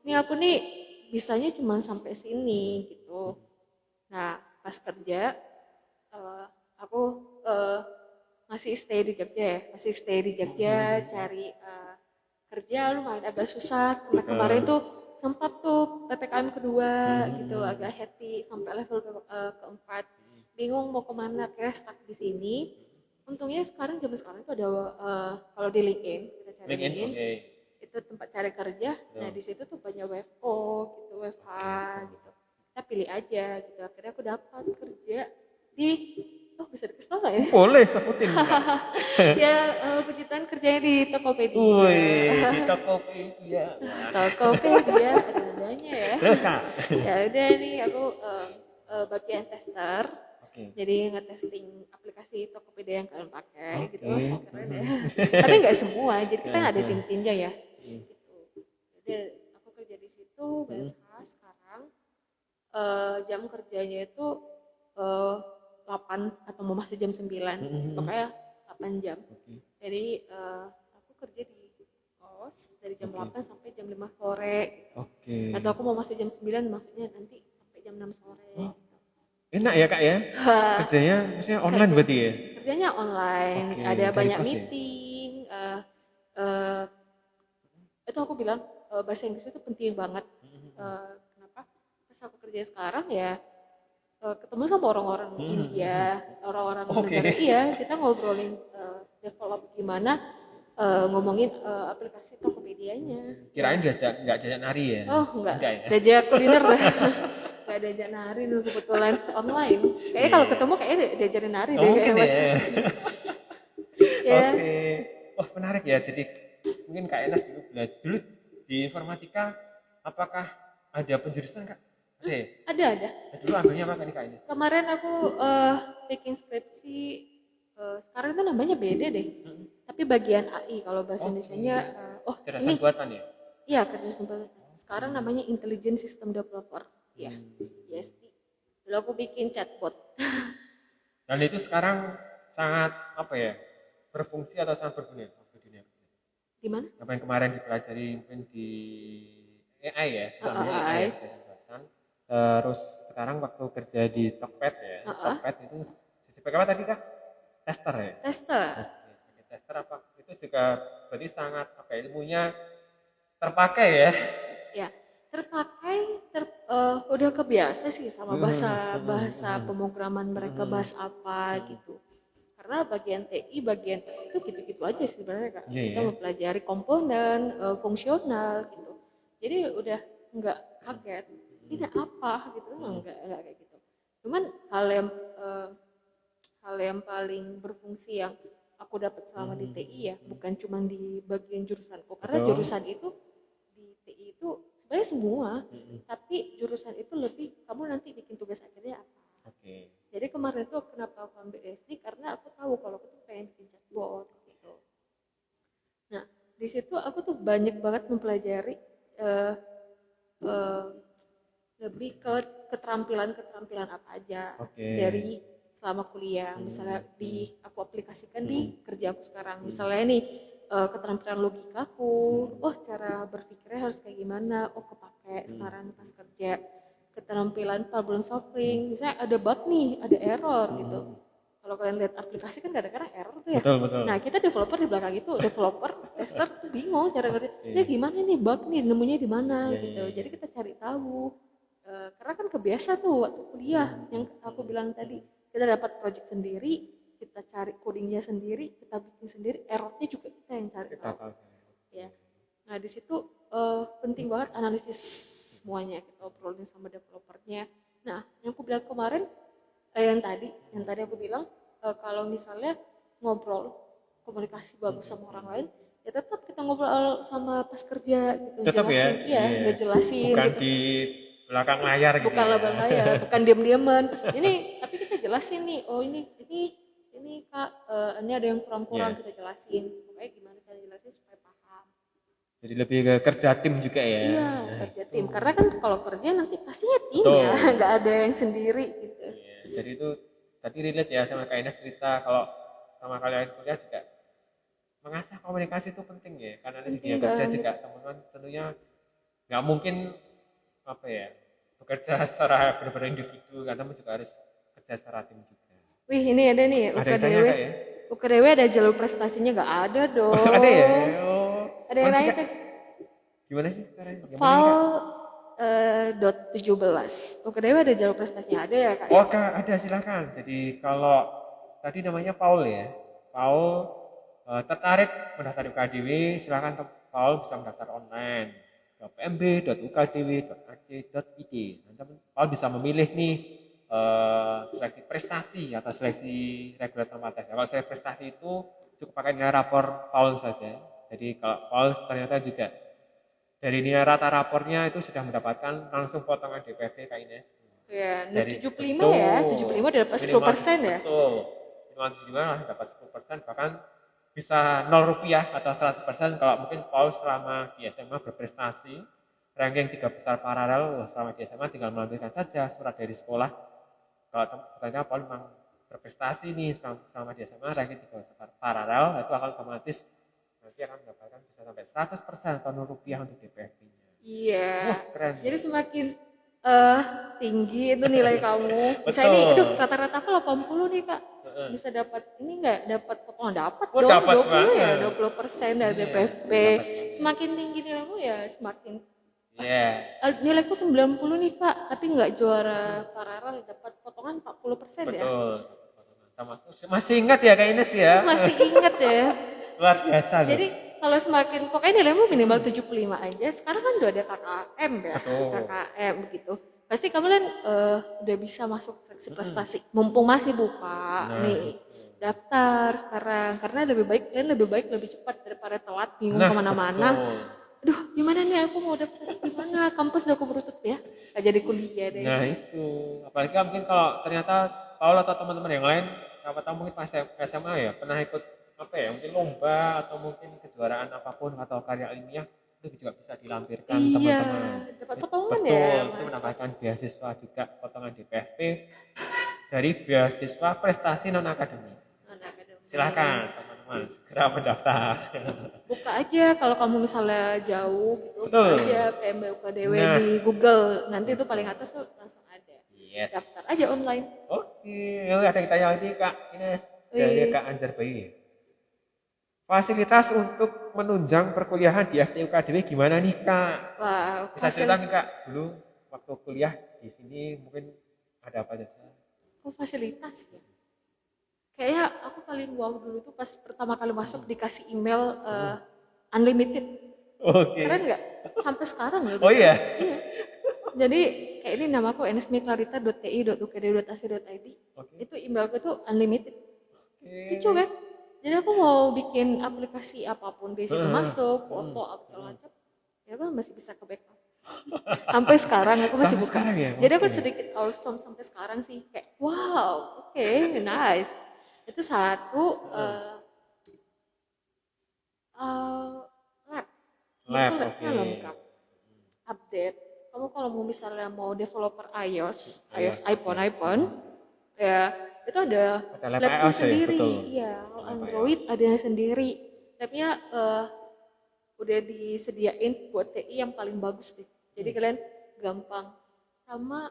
ini aku nih bisanya cuma sampai sini gitu. Nah, pas kerja, aku masih stay di Jogja, cari kerja lumayan agak susah. Karena kemarin tuh sempat tuh PPKM kedua gitu, agak hati sampai level keempat. Bingung mau kemana, kira stuck di sini. Untungnya zaman sekarang tuh ada kalau di LinkedIn, kita cari LinkedIn, itu tempat cari kerja. Nah di situ tuh banyak WFO gitu, WFH gitu. Kita pilih aja gitu. Akhirnya aku dapat kerja di bisa dikasih tau nggak ya? Boleh sebutin. Ya pujitan kerjanya di Tokopedia. Wih, di Tokopedia. Tokopedia ada nadanya ya. Terus Kak? Ya udah nih aku bagian tester. Jadi ngetesting aplikasi Tokopedia yang kalian pakai gitu. Keren ya. Tapi nggak semua, jadi kita ada tim-timnya ya. Gitu. Jadi aku kerja di situ, BFH sekarang jam kerjanya itu 8 atau mau masuk jam 9, pokoknya 8 jam. Jadi aku kerja di kos dari jam 8 sampai jam 5 sore. Atau aku mau masuk jam 9, maksudnya nanti sampai jam 6 sore. Gitu. Enak ya Kak ya? Kerjanya maksudnya online berarti ya? Kerjanya online, ada banyak meeting. Itu aku bilang bahasa Inggris itu penting banget. Kenapa? Pas aku kerja sekarang ya ketemu sama orang-orang India, orang-orang negara. Iya, kita ngobrolin develop gimana, ngomongin aplikasi Tokopedia-nya. Kirain nggak diajak nari ya? Oh enggak ya? diajak kuliner dah. Nggak diajak nari dulu, kebetulan online. Kayaknya kalau ketemu kayaknya diajarin nari deh kayaknya Mas. Ya. Oke. Wah menarik ya. Jadi mungkin Kak Enas dulu belajar dulu di informatika, apakah ada penjurusan Kak? Ada. Dulu ambilnya apa nih Kak Enas? Kemarin aku bikin skripsi, sekarang itu namanya beda deh. Tapi bagian AI, kalau bahasa Indonesianya cerdasan buatan ya? Iya, cerdasan buatan. Sekarang namanya Intelligent System Developer. Ya, ISD. Dulu aku bikin chatbot. Dan itu sekarang sangat berfungsi atau sangat berguna waktu dunia kerja? Gimana? Apa yang kemarin dipelajari mungkin di AI ya? AI. Terus sekarang waktu kerja di Tokped ya? Tokped itu sebagai apa tadi Kak? Tester ya? Tester. Tester apa? Itu juga berarti sangat ilmunya terpakai ya? Ya, terpakai, udah kebiasa sih sama bahasa pemrograman mereka bahas apa gitu. Karena bagian TI itu gitu-gitu aja sih sebenarnya Kak. Kita mempelajari komponen, fungsional gitu. Jadi udah nggak kaget. Ini apa gitu, enggak kayak gitu. Cuman hal yang paling berfungsi yang aku dapat selama di TI ya, bukan cuma di bagian jurusanku. Karena jurusan itu di TI itu sebenarnya semua, tapi jurusan itu lebih kamu nanti bikin tugas akhirnya apa. Jadi kemarin tuh kenapa aku ambil SD, karena aku tahu kalau aku tuh pengen bikin chatbot gitu. Nah di situ aku tuh banyak banget mempelajari lebih ke keterampilan apa aja dari selama kuliah. Misalnya aku aplikasikan di kerja aku sekarang. Misalnya nih keterampilan logikaku, cara berpikirnya harus kayak gimana, kepake sekarang pas kerja. Keterampilan problem solving, misalnya ada bug nih, ada error gitu. Kalau kalian lihat aplikasi kan kadang-kadang error tuh ya. Betul. Nah kita developer di belakang itu, developer, tester tuh bingung cara ngerti. Ini gimana nih bug nih, nemunya di mana gitu. Jadi kita cari tahu. Karena kan kebiasa tuh waktu kuliah yang aku bilang tadi, kita dapat project sendiri, kita cari codingnya sendiri, kita bikin sendiri, errornya juga kita yang cari Kita tahu. tahu. Ya. Nah di situ penting banget analisis semuanya, kita obrolin sama developernya. Nah yang aku bilang kemarin, yang tadi aku bilang kalau misalnya ngobrol komunikasi bagus sama orang lain, ya tetap kita ngobrol sama pas kerja gitu, Tetap ya, jelasin, iya, iya. ngejelasin Bukan gitu. di belakang layar gitu Bukan ya. labang layar, bukan diam-diaman. Ini tapi kita jelasin nih, oh ini Kak, ini ada yang kurang-kurang, Iya. kita jelasin. Pokoknya gimana cara jelasin supaya paham. Jadi lebih ke kerja tim juga ya. Iya, Nah, kerja tim. Karena kan kalau kerja nanti pastinya tim betul. ya, nggak ada yang sendiri gitu. Iya. Jadi itu tadi relate ya sama Kak Ines cerita kalau sama kalian kuliah juga mengasah komunikasi itu penting ya, karena nanti Penting dia kerja banget. juga teman-teman tentunya nggak mungkin apa ya bekerja secara benar-benar individu, karena kamu juga harus kerja secara tim juga. Wih, ini ada nih Ada yang tanya UKDW. Kak ya? UKDW ada jalur prestasinya nggak ada dong. Ada ya? Oh, Ada yang mana sih nanya Kak? tuh. Gimana sih caranya? Yang mana nih Fal Kak? dot 17. UKDW ada jalur prestasinya ada ya Kak? Oh Kak, ada silakan. Jadi kalau tadi namanya Paul ya, Paul tertarik mendaftar di UKDW, silakan Paul bisa mendaftar online ke pmb.ukdw.ac.id. Nanti Paul bisa memilih nih seleksi prestasi atau seleksi reguler tanpa tes. Kalau seleksi prestasi itu cukup pakai nilai rapor Paul saja. Jadi kalau Paul ternyata juga dari nilai rata rapornya itu sudah mendapatkan langsung potongan DPP Kak Ines. Ya, Dari 75 ya, 75 udah dapat 10% ya. Betul. Minimal 75 lah dapat 10%, bahkan bisa 0 rupiah atau 100% kalau mungkin Paul selama di SMA berprestasi, ranking 3 besar paralel selama di SMA tinggal melanjutkan saja surat dari sekolah. Kalau ternyata Paul memang berprestasi nih selama di SMA ranking 3 besar paralel, itu akan otomatis nanti akan mendapatkan bisa sampai 100% atau 0 rupiah untuk DPP-nya. Iya. Wah, keren. Jadi semakin tinggi itu nilai kamu. Bisa Betul. ini, aduh rata-rata aku 80 nih Kak. Bisa dapat ini nggak dapat potongan dapat Oh, dong dapat 20 ya, banget. 20% dari Iya, DPP. dapat. Semakin tinggi nilaimu ya semakin Iya. nilaiku 90 nih Kak, tapi nggak juara paralel dapat potongan 40% ya. Betul. Masih ingat ya Kak Ines ya? Masih ingat ya. Luar biasa loh. Jadi kalau semakin pokoknya nilaimu minimal 75 aja. Sekarang kan udah ada KKM ya, Betul. KKM gitu. Pasti kamu kan udah bisa masuk seleksi prestasi. Mumpung masih buka nih daftar sekarang, karena lebih baik lebih cepat daripada telat bingung kemana-mana. betul. Aduh, gimana nih aku mau daftar di mana? Kampus udah keburu tutup ya. Gak jadi kuliah deh. Nah itu, apalagi kan mungkin kalau ternyata Paul atau teman-teman yang lain, siapa tahu mungkin pas SMA ya pernah ikut apa ya, mungkin lomba atau mungkin kejuaraan apapun atau karya ilmiah, itu juga bisa dilampirkan Iya, teman-teman. dapat potongan Betul, ya. itu mendapatkan beasiswa juga potongan DPP dari beasiswa prestasi non akademik. Silakan teman-teman segera mendaftar. Buka aja kalau kamu misalnya jauh gitu, Betul. buka aja PMB UKDW Nah. di Google, nanti itu paling atas tuh langsung ada. Yes. Daftar aja online. Oke, ada yang tanya lagi Kak Ines dari Kak Anjar Bayi. Fasilitas untuk menunjang perkuliahan di FTUKDW gimana nih Kak? Wah, Bisa cerita nih Kak, dulu waktu kuliah di sini mungkin ada apa aja? fasilitas ya. Kayaknya aku paling wow dulu tuh pas pertama kali masuk dikasih email unlimited. Oke. Keren nggak? Sampai sekarang ya. Oh iya. Iya. Jadi kayak ini namaku nsmclarita.ti.ukd.ac.id. Itu emailku tuh unlimited. Lucu kan? Jadi aku mau bikin aplikasi apapun di situ masuk, foto apa segala macam, ya aku masih bisa ke backup. Sampai sekarang aku masih Sampai buka. sekarang ya? Jadi aku sedikit awesome sampai sekarang sih kayak wow, oke, nice. Itu satu lab. Lab, Itu oke. lengkap. Update. Kamu kalau mau misalnya mau developer iOS iPhone, ya itu ada lab labnya iOS ya, sendiri. betul. Iya, kalau Android ada yang sendiri. Labnya udah disediain buat TI yang paling bagus deh. Jadi kalian gampang. Sama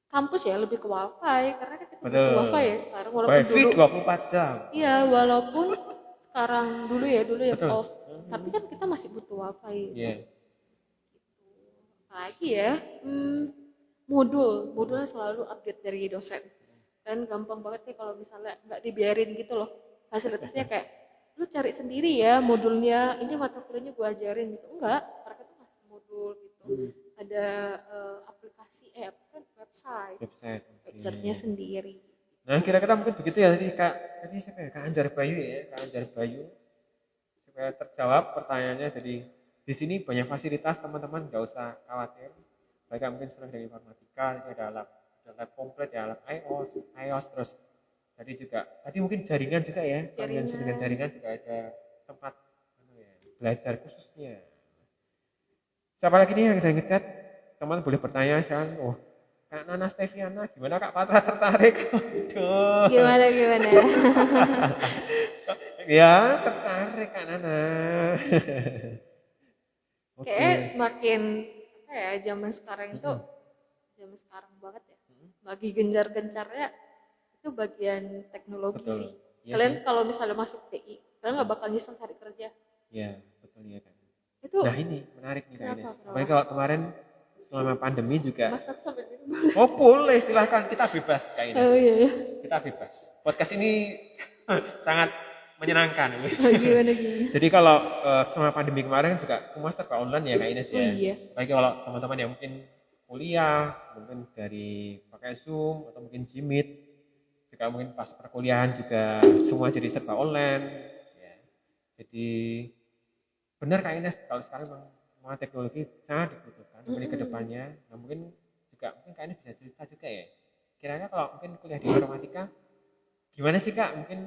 kampus ya lebih ke wifi karena kan kita butuh wifi ya sekarang walaupun Wifi dulu 24 jam. iya walaupun sekarang dulu ya Betul. off tapi kan kita masih butuh wifi. Iya. Apalagi ya modulnya selalu update dari dosen. kan gampang banget nih kalau misalnya nggak dibiarin gitu loh fasilitasnya, kayak lu cari sendiri ya modulnya, ini mata kuliahnya gue ajarin gitu. Enggak, mereka tuh kasih modul gitu, ada aplikasi apa kan website Website. Oke. websitenya sendiri. Nah, kira-kira mungkin begitu ya tadi Kak. Tadi siapa ya? Kak Anjar Bayu ya, Kak Anjar Bayu. Supaya terjawab pertanyaannya, jadi di sini banyak fasilitas teman-teman, nggak usah khawatir. Mereka mungkin sering dari informatika, ini ada lab komplit ya, lab iOS terus. Tadi mungkin jaringan juga ya, kalian dengan jaringan juga ada tempat belajar khususnya. Siapa lagi nih yang udah ngechat? Teman boleh bertanya, silakan. Oh, Kak Nana Steviana, gimana Kak Patra tertarik? Aduh. Gimana? Ya, tertarik Kak Nana. Kayak semakin apa ya, zaman sekarang itu zaman sekarang banget ya. Lagi gencar-gencarnya itu bagian teknologi Betul. sih. Ya, Kalian sih. kalau misalnya masuk TI, kalian nggak bakal nyesel cari kerja. Ya, betul ya Kak. Itu Nah ini menarik nih Kak kenapa? Ines. Apalagi kalau kemarin selama pandemi juga. Masak sampai gitu. Oh boleh, silahkan, kita bebas Kak Ines. Oh iya. Kita bebas. Podcast ini sangat menyenangkan. Gimana? Jadi kalau selama pandemi kemarin juga semua serba online ya Kak Ines ya. Oh iya. Baik kalau teman-teman yang mungkin kuliah, mungkin dari pakai Zoom atau mungkin Jimit, juga mungkin pas perkuliahan juga semua jadi serba online. Ya. Jadi benar Kak Ines, kalau sekarang memang teknologi sangat dibutuhkan mungkin ke depannya. Nah mungkin Kak Ines bisa cerita juga ya. Kira-kira kalau mungkin kuliah di informatika, gimana sih Kak? Mungkin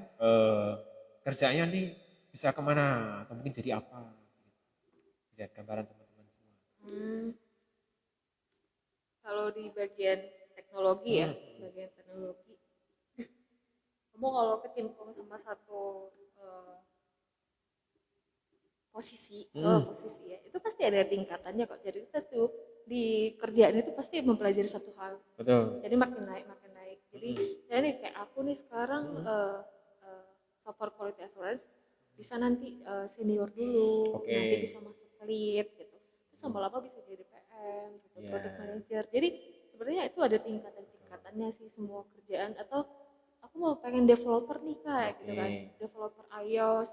kerjanya nih bisa kemana atau mungkin jadi apa? Lihat gambaran teman-teman semua. Kalau di bagian teknologi ya, bagian teknologi, kamu kalau kecimpung sama satu posisi ya, itu pasti ada tingkatannya kok. Jadi kita tuh di kerjaan itu pasti mempelajari satu hal. Betul. Jadi makin naik. Jadi saya nih kayak aku nih sekarang software quality assurance, bisa nanti senior dulu, nanti bisa masuk lead gitu. Terus lama-lama bisa jadi PM gitu, product manager. Jadi sebenarnya itu ada tingkatannya sih semua kerjaan. Atau aku mau pengen developer nih Kak, gitu kan, developer iOS.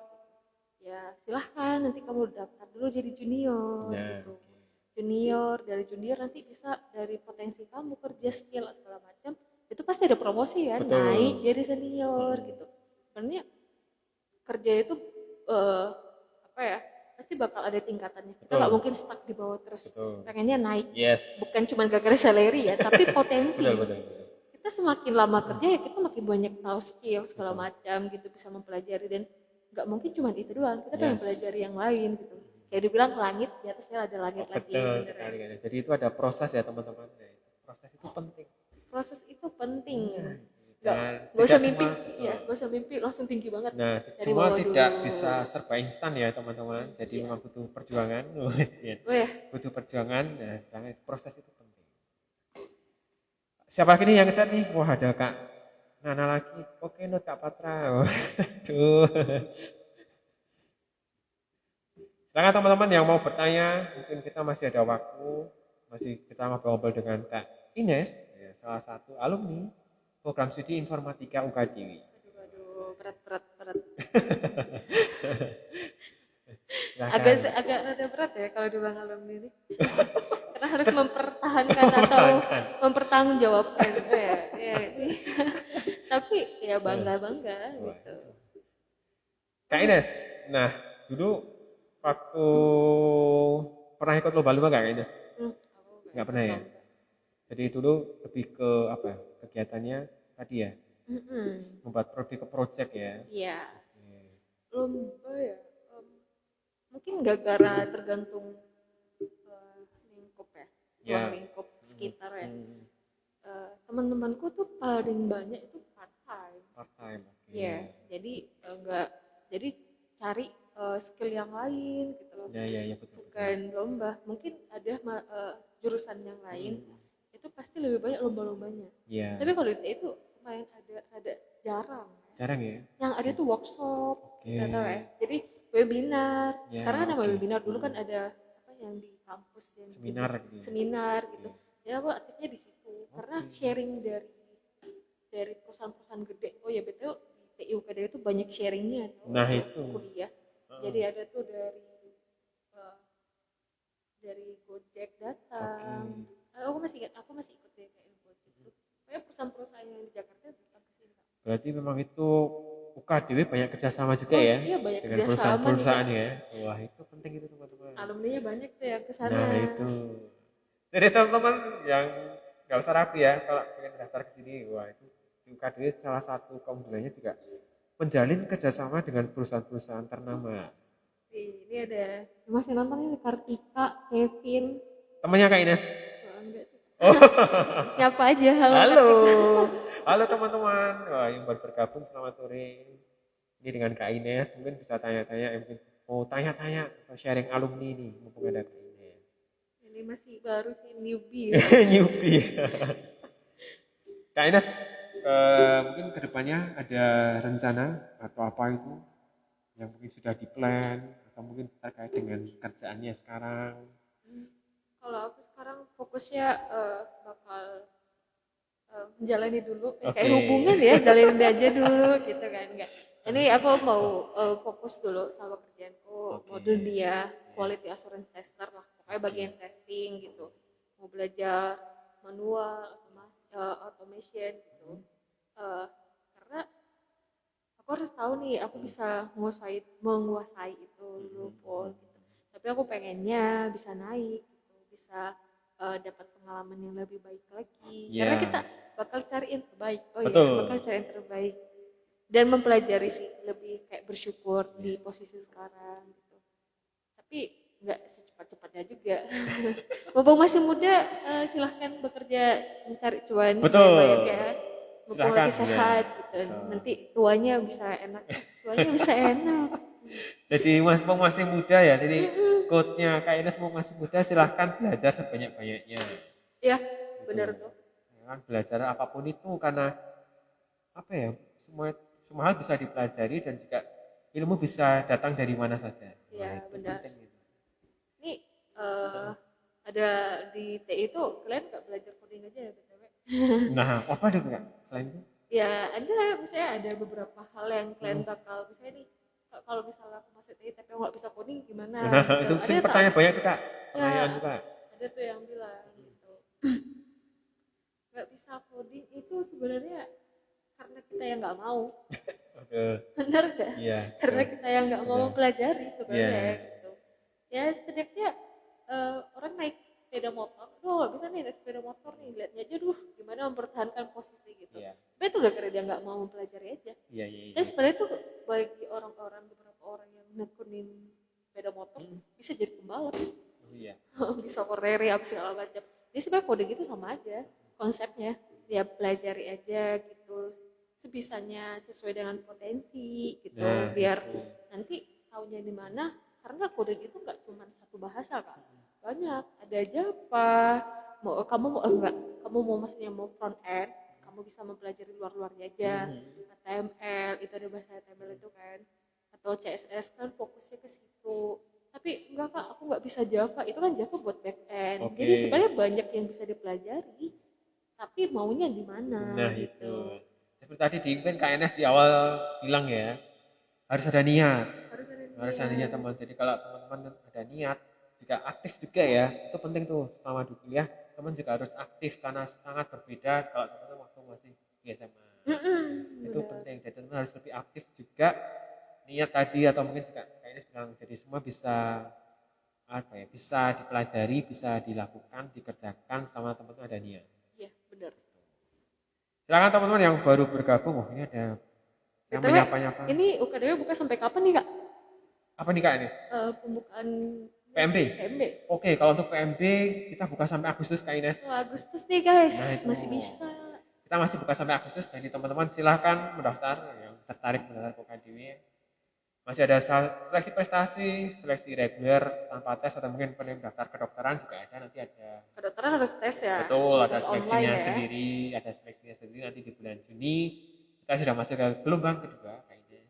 Ya silahkan, nanti kamu daftar dulu jadi junior gitu. Dari junior nanti bisa dari potensi kamu kerja skill segala macam, itu pasti ada promosi kan. Betul. Naik jadi senior gitu. Sebenarnya kerja itu pasti bakal ada tingkatannya. Kita nggak mungkin stuck di bawah terus. Pengennya naik. Bukan cuma gara-gara salary ya, tapi potensi. Kita semakin lama kerja ya kita makin banyak tahu skill segala macam gitu, bisa mempelajari, dan nggak mungkin cuma itu doang, kita pengen pelajari yang lain gitu. Kayak dibilang langit, di atasnya ada langit lagi. Betul sekali. Jadi itu ada proses ya teman-teman. Proses itu penting. Gak usah mimpi, gak usah mimpi langsung tinggi banget. Nah, semua tidak bisa serba instan ya teman-teman. Jadi memang butuh perjuangan. Butuh perjuangan. Nah, proses itu penting. Siapa lagi nih yang ngechat nih? Wah, ada Kak Nana lagi. Oke, not Kak Patra. Aduh. Silakan teman-teman yang mau bertanya, mungkin kita masih ada waktu, masih kita ngobrol-ngobrol dengan Kak Ines, ya, salah satu alumni program studi informatika UKJW. Aduh, berat. Agak rada berat ya kalau dibilang alumni ini. Karena harus mempertahankan atau mempertanggungjawabkan. Tapi ya bangga gitu. Kak Ines, nah dulu waktu pernah ikut lomba-lomba nggak Kak Ines? Nggak pernah ya? Jadi dulu lebih ke apa kegiatannya tadi ya? Membuat project ya? Iya. Lomba ya? Mungkin gara-gara tergantung lingkup ya, lingkup sekitar ya. Teman-temanku tuh paling banyak itu part-time. Iya, jadi cari skill yang lain gitu loh. Ya, betul. Bukan lomba, mungkin ada jurusan yang lain itu pasti lebih banyak lomba-lombanya. Yeah. Tapi kalau itu lumayan ada jarang. Jarang ya? Yang ada tuh workshop, nggak tahu ya. Jadi webinar. Sekarang ada webinar, dulu kan ada apa yang di kampus yang seminar gitu. Jadi aku aktifnya di situ karena sharing dari perusahaan-perusahaan gede. Oh ya betul, di TI UKD itu banyak sharingnya Nah, untuk itu. kuliah. Jadi ada tuh eh, dari Gojek datang. Aku masih ikut deh kayak Gojek tuh. Kayak perusahaan-perusahaan yang di Jakarta datang ke sini Kak. Berarti memang itu UKDW banyak kerjasama juga Oh ya iya banyak dengan kerjasama nih Kak. perusahaan-perusahaan ya. Wah, itu penting itu teman-teman. Alumninya banyak tuh yang ke sana. Nah, itu. Jadi teman-teman yang nggak usah ragu ya kalau pengen daftar ke sini, wah itu di UKDW salah satu keunggulannya juga menjalin kerjasama dengan perusahaan-perusahaan ternama. Ini ada masih nonton ini Kartika, Kevin. Temannya Kak Ines. Oh, enggak sih. Oh. Siapa aja? Halo. Halo. Kartika. Halo teman-teman. Wah, yang baru bergabung selamat sore. Ini dengan Kak Ines, mungkin bisa tanya-tanya, mungkin mau tanya-tanya atau sharing alumni nih, mumpung ada Kak Ines. Ini masih baru sih newbie. Newbie. Kak Ines, mungkin kedepannya ada rencana atau apa itu yang mungkin sudah di-plan atau mungkin terkait dengan kerjaannya sekarang? Kalau aku sekarang fokusnya bakal menjalani dulu kayak hubungan ya, jalanin aja dulu gitu kan enggak. Ini aku mau fokus dulu sama kerjaanku, mau dunia quality assurance tester lah, pokoknya bagian testing gitu. Mau belajar manual, automation gitu. Karena aku harus tahu nih, aku bisa menguasai itu dulu Pol, gitu. Tapi aku pengennya bisa naik gitu, bisa dapat pengalaman yang lebih baik lagi. Karena kita bakal cari yang terbaik. Bakal cari yang terbaik dan mempelajari sih, lebih kayak bersyukur di posisi sekarang gitu. Tapi nggak secepat-cepatnya juga. Mumpung masih muda, silahkan bekerja mencari cuan supaya banyak ya. Mumpung lagi sehat gitu. Nanti tuanya bisa enak. Jadi masih muda ya, jadi quote-nya Kak Ines mau masih muda silahkan belajar sebanyak-banyaknya. Iya, benar tuh. Ya, belajar apapun itu karena apa ya, semua hal bisa dipelajari dan juga ilmu bisa datang dari mana saja. Iya, benar. Ini ada di TI itu kalian nggak belajar coding aja ya BTW? Nah, apa deh Kak selain itu? Ya ada, misalnya ada beberapa hal yang kalian bakal misalnya nih, kalau misalnya aku masuk TI tapi nggak bisa coding gimana? Nah, gitu. itu sih pertanyaan banyak tuh Kak. Pertanyaan Ya, juga. ada tuh yang bilang gitu. Nggak bisa coding itu sebenarnya karena kita yang nggak mau. Benar nggak? Iya. Karena kita yang nggak mau mempelajari sebenarnya gitu. Ya setidaknya orang naik sepeda motor, bisa nih naik sepeda motor nih, lihatnya aja gimana mempertahankan posisi gitu. Tapi itu gak karena dia nggak mau mempelajari aja. Dan sebenarnya itu bagi beberapa orang yang nekunin sepeda motor bisa jadi pembalap. Bisa koreri apa segala macam. Jadi sebenarnya coding itu sama aja konsepnya, dia pelajari aja gitu sebisanya sesuai dengan potensi gitu, biar nanti taunya di mana. Karena coding itu nggak cuma satu bahasa Kak, banyak, ada Java, kamu mau maksudnya mau front end, kamu bisa mempelajari luar-luarnya aja. HTML itu ada bahasa HTML itu kan, atau CSS kan fokusnya ke situ. Tapi enggak Kak, aku nggak bisa Java, itu kan Java buat back end. Jadi sebenarnya banyak yang bisa dipelajari, tapi maunya di mana gitu. Seperti tadi di KNS di awal bilang ya, harus ada niat. Harus ada niat teman. Jadi kalau teman-teman ada niat, juga aktif juga ya, itu penting tuh selama di kuliah. Teman juga harus aktif karena sangat berbeda kalau teman-teman waktu masih di SMA. Itu penting. Jadi teman harus lebih aktif juga. Niat tadi atau mungkin juga KNS bilang, jadi semua bisa bisa dipelajari, bisa dilakukan, dikerjakan sama teman-teman ada niat. Iya, benar. Silakan teman-teman yang baru bergabung. Ini ada yang menyapa-nyapa. Ini UKDW buka sampai kapan nih Kak? Apa nih Kak ini? Pembukaan PMB. Oke, kalau untuk PMB kita buka sampai Agustus Kak Ines. Agustus nih guys, masih bisa. Kita masih buka sampai Agustus, jadi teman-teman silahkan mendaftar yang tertarik mendaftar UKDW. Masih ada seleksi prestasi, seleksi reguler tanpa tes atau mungkin pendaftar kedokteran juga ada, nanti ada. Kedokteran harus tes ya? Betul, ada seleksinya sendiri, nanti di bulan Juni. Kita sudah masuk ke gelombang kedua, kayaknya.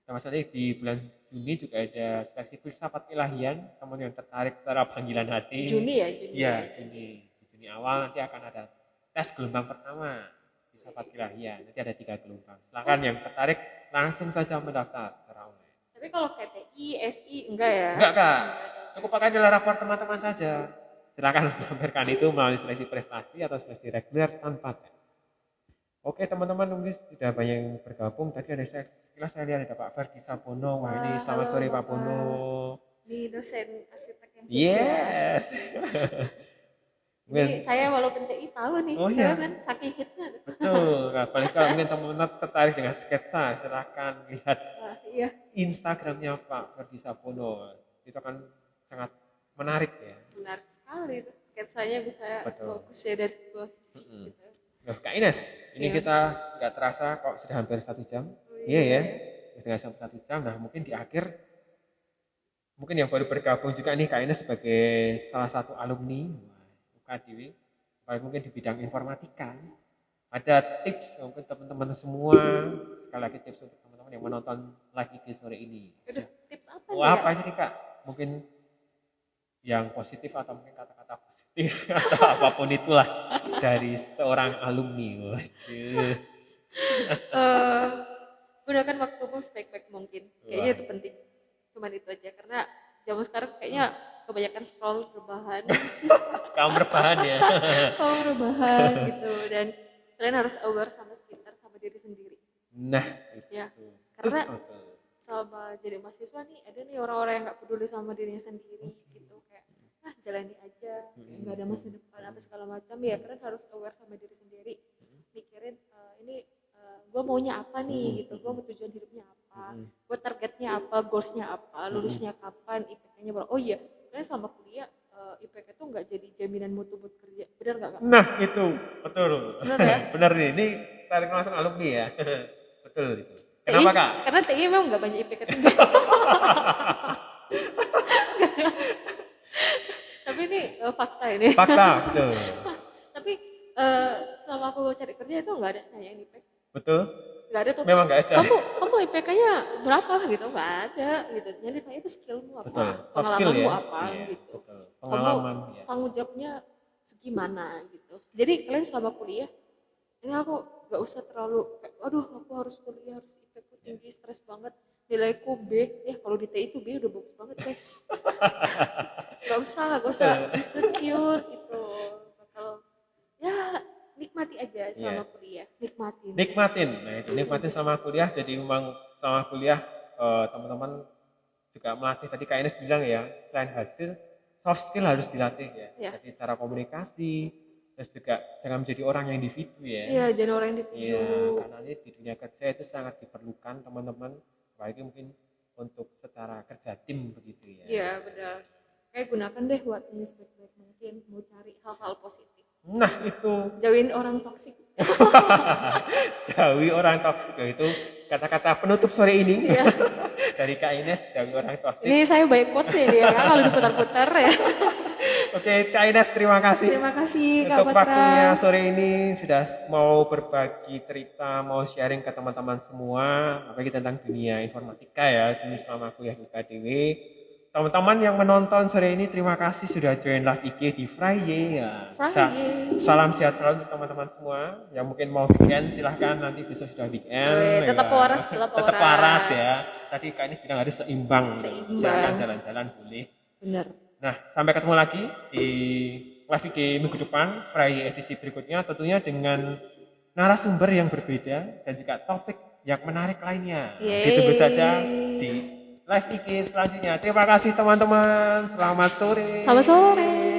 Sama sekali di bulan Juni juga ada seleksi filsafat ilahian, teman yang tertarik secara panggilan hati. Juni ya? Iya, Juni. Di Juni awal nanti akan ada tes gelombang pertama, filsafat tepat wilayah. Nanti ada 3 gelombang. Silakan yang tertarik langsung saja mendaftar secara online. Tapi kalau KTI, SI enggak ya? Enggak kak, cukup pakai nilai rapor teman-teman saja. Silakan melampirkan itu melalui seleksi prestasi atau seleksi reguler tanpa tes. Oke teman-teman, mungkin sudah banyak yang bergabung. Tadi ada sekilas saya lihat ada Pak Ferdi Sapono. Wah ini selamat Halo, sore Pak Bapak. Pono. Ini dosen arsitek yang hits ya. Yes. Jadi saya walaupun TI tahu nih, Oh, iya. karena kan saking hitnya. Betul. Nah, paling kalau mungkin teman-teman tertarik dengan sketsa, silakan lihat Wah, iya. Instagramnya Pak Ferdi Sapono. Itu akan sangat menarik ya. Menarik sekali tuh. Sketsanya bisa Betul. bagus ya dari sebuah sisi gitu. Nah, Kak Ines, ini Iya. kita nggak terasa kok sudah hampir 1 jam. Oh, Iya ya, sudah sampai 1 jam. Nah, mungkin di akhir, mungkin yang baru bergabung juga nih Kak Ines sebagai salah satu alumni UKDW, paling mungkin di bidang informatika. Ada tips mungkin teman-teman semua, sekali lagi tips untuk teman-teman yang menonton live IG sore ini. Aduh, tips apa Oh, nih apa ya? aja nih Kak? Mungkin yang positif atau mungkin kata-kata positif atau apapun itulah dari seorang alumni. Waduh. Eh, gunakan waktumu sebaik-baik mungkin. Kayaknya Wah. itu penting. Cuman itu aja karena zaman sekarang kayaknya kebanyakan scroll rebahan, Kamu berbahan ya. kalau rebahan gitu dan kalian harus aware sama sekitar sama diri sendiri. Nah, Ya, itu. karena Betul. selama jadi mahasiswa nih ada nih orang-orang yang nggak peduli sama dirinya sendiri gitu kayak jalani aja kayak nggak ada masa depan apa segala macam ya kalian harus aware sama diri sendiri mikirin ini gue maunya apa nih gitu gue mau tujuan hidupnya apa gue targetnya apa goalsnya apa lulusnya kapan IPK-nya berapa. Oh iya kalian selama kuliah IPK itu nggak jadi jaminan mutu buat kerja, benar nggak Kak? Nah, itu betul. Benar ya? Benar nih. Ini tarik langsung alumni ya. Betul itu. Kenapa TI, Kak? karena TI memang nggak banyak IPK tinggi. Tapi ini fakta ini. Fakta, betul. Tapi selama aku cari kerja itu nggak ada nanyain IPK, Betul. nggak ada tuh. Memang nggak ada. Kamu IPK-nya berapa gitu, nggak ada gitu. Yang ditanya itu skillmu apa, Betul. Soft skill pengalamanmu ya. apa Iya, gitu. betul. Pengalaman Kamu ya. tanggung jawabnya segimana gitu. Jadi kalian selama kuliah ini aku nggak usah terlalu kayak, aduh aku harus kuliah harus IPK tinggi stres banget nilaiku B ya kalau di TI itu B udah bagus banget guys. Nggak usah insecure gitu bakal ya nikmati aja selama kuliah Nikmatin. Nah, itu nikmatin selama kuliah. Jadi memang selama kuliah teman-teman juga melatih tadi Kak Ines bilang ya, selain hasil soft skill harus dilatih ya. Ya. Jadi cara komunikasi, terus juga jangan menjadi orang yang individu ya. iya jadi orang yang Iya, individu. karena ini di dunia kerja itu sangat diperlukan teman-teman, apalagi mungkin untuk secara kerja tim begitu ya. Iya benar kayak gunakan deh waktunya sebaik-baik mungkin mau cari hal-hal positif Nah itu jauhin orang toksik. jauhi orang toksik itu kata-kata penutup sore ini Iya. dari Kak Ines, jauhi orang toksik. Ini saya baik quotes ya dia kan kalau diputar-putar ya. Oke Kak Ines, terima kasih. Terima kasih Kak Untuk Patra. waktunya sore ini sudah mau berbagi cerita, mau sharing ke teman-teman semua, apalagi tentang dunia informatika ya, dunia selama kuliah UKDW. Teman-teman yang menonton sore ini, terima kasih sudah join live IG di Friday ya. Friday. Salam sehat selalu untuk teman-teman semua. Yang mungkin mau weekend silahkan, nanti besok sudah weekend. Tetap ya. waras, Tetap waras ya. Tadi Kak Ines bilang harus seimbang. Seimbang. Silahkan jalan-jalan boleh. Benar. Nah, sampai ketemu lagi di live IG minggu depan, Friday edisi berikutnya, tentunya dengan narasumber yang berbeda dan juga topik yang menarik lainnya. Yeay. Ditunggu saja di live IG selanjutnya. Terima kasih teman-teman. Selamat sore. Selamat sore.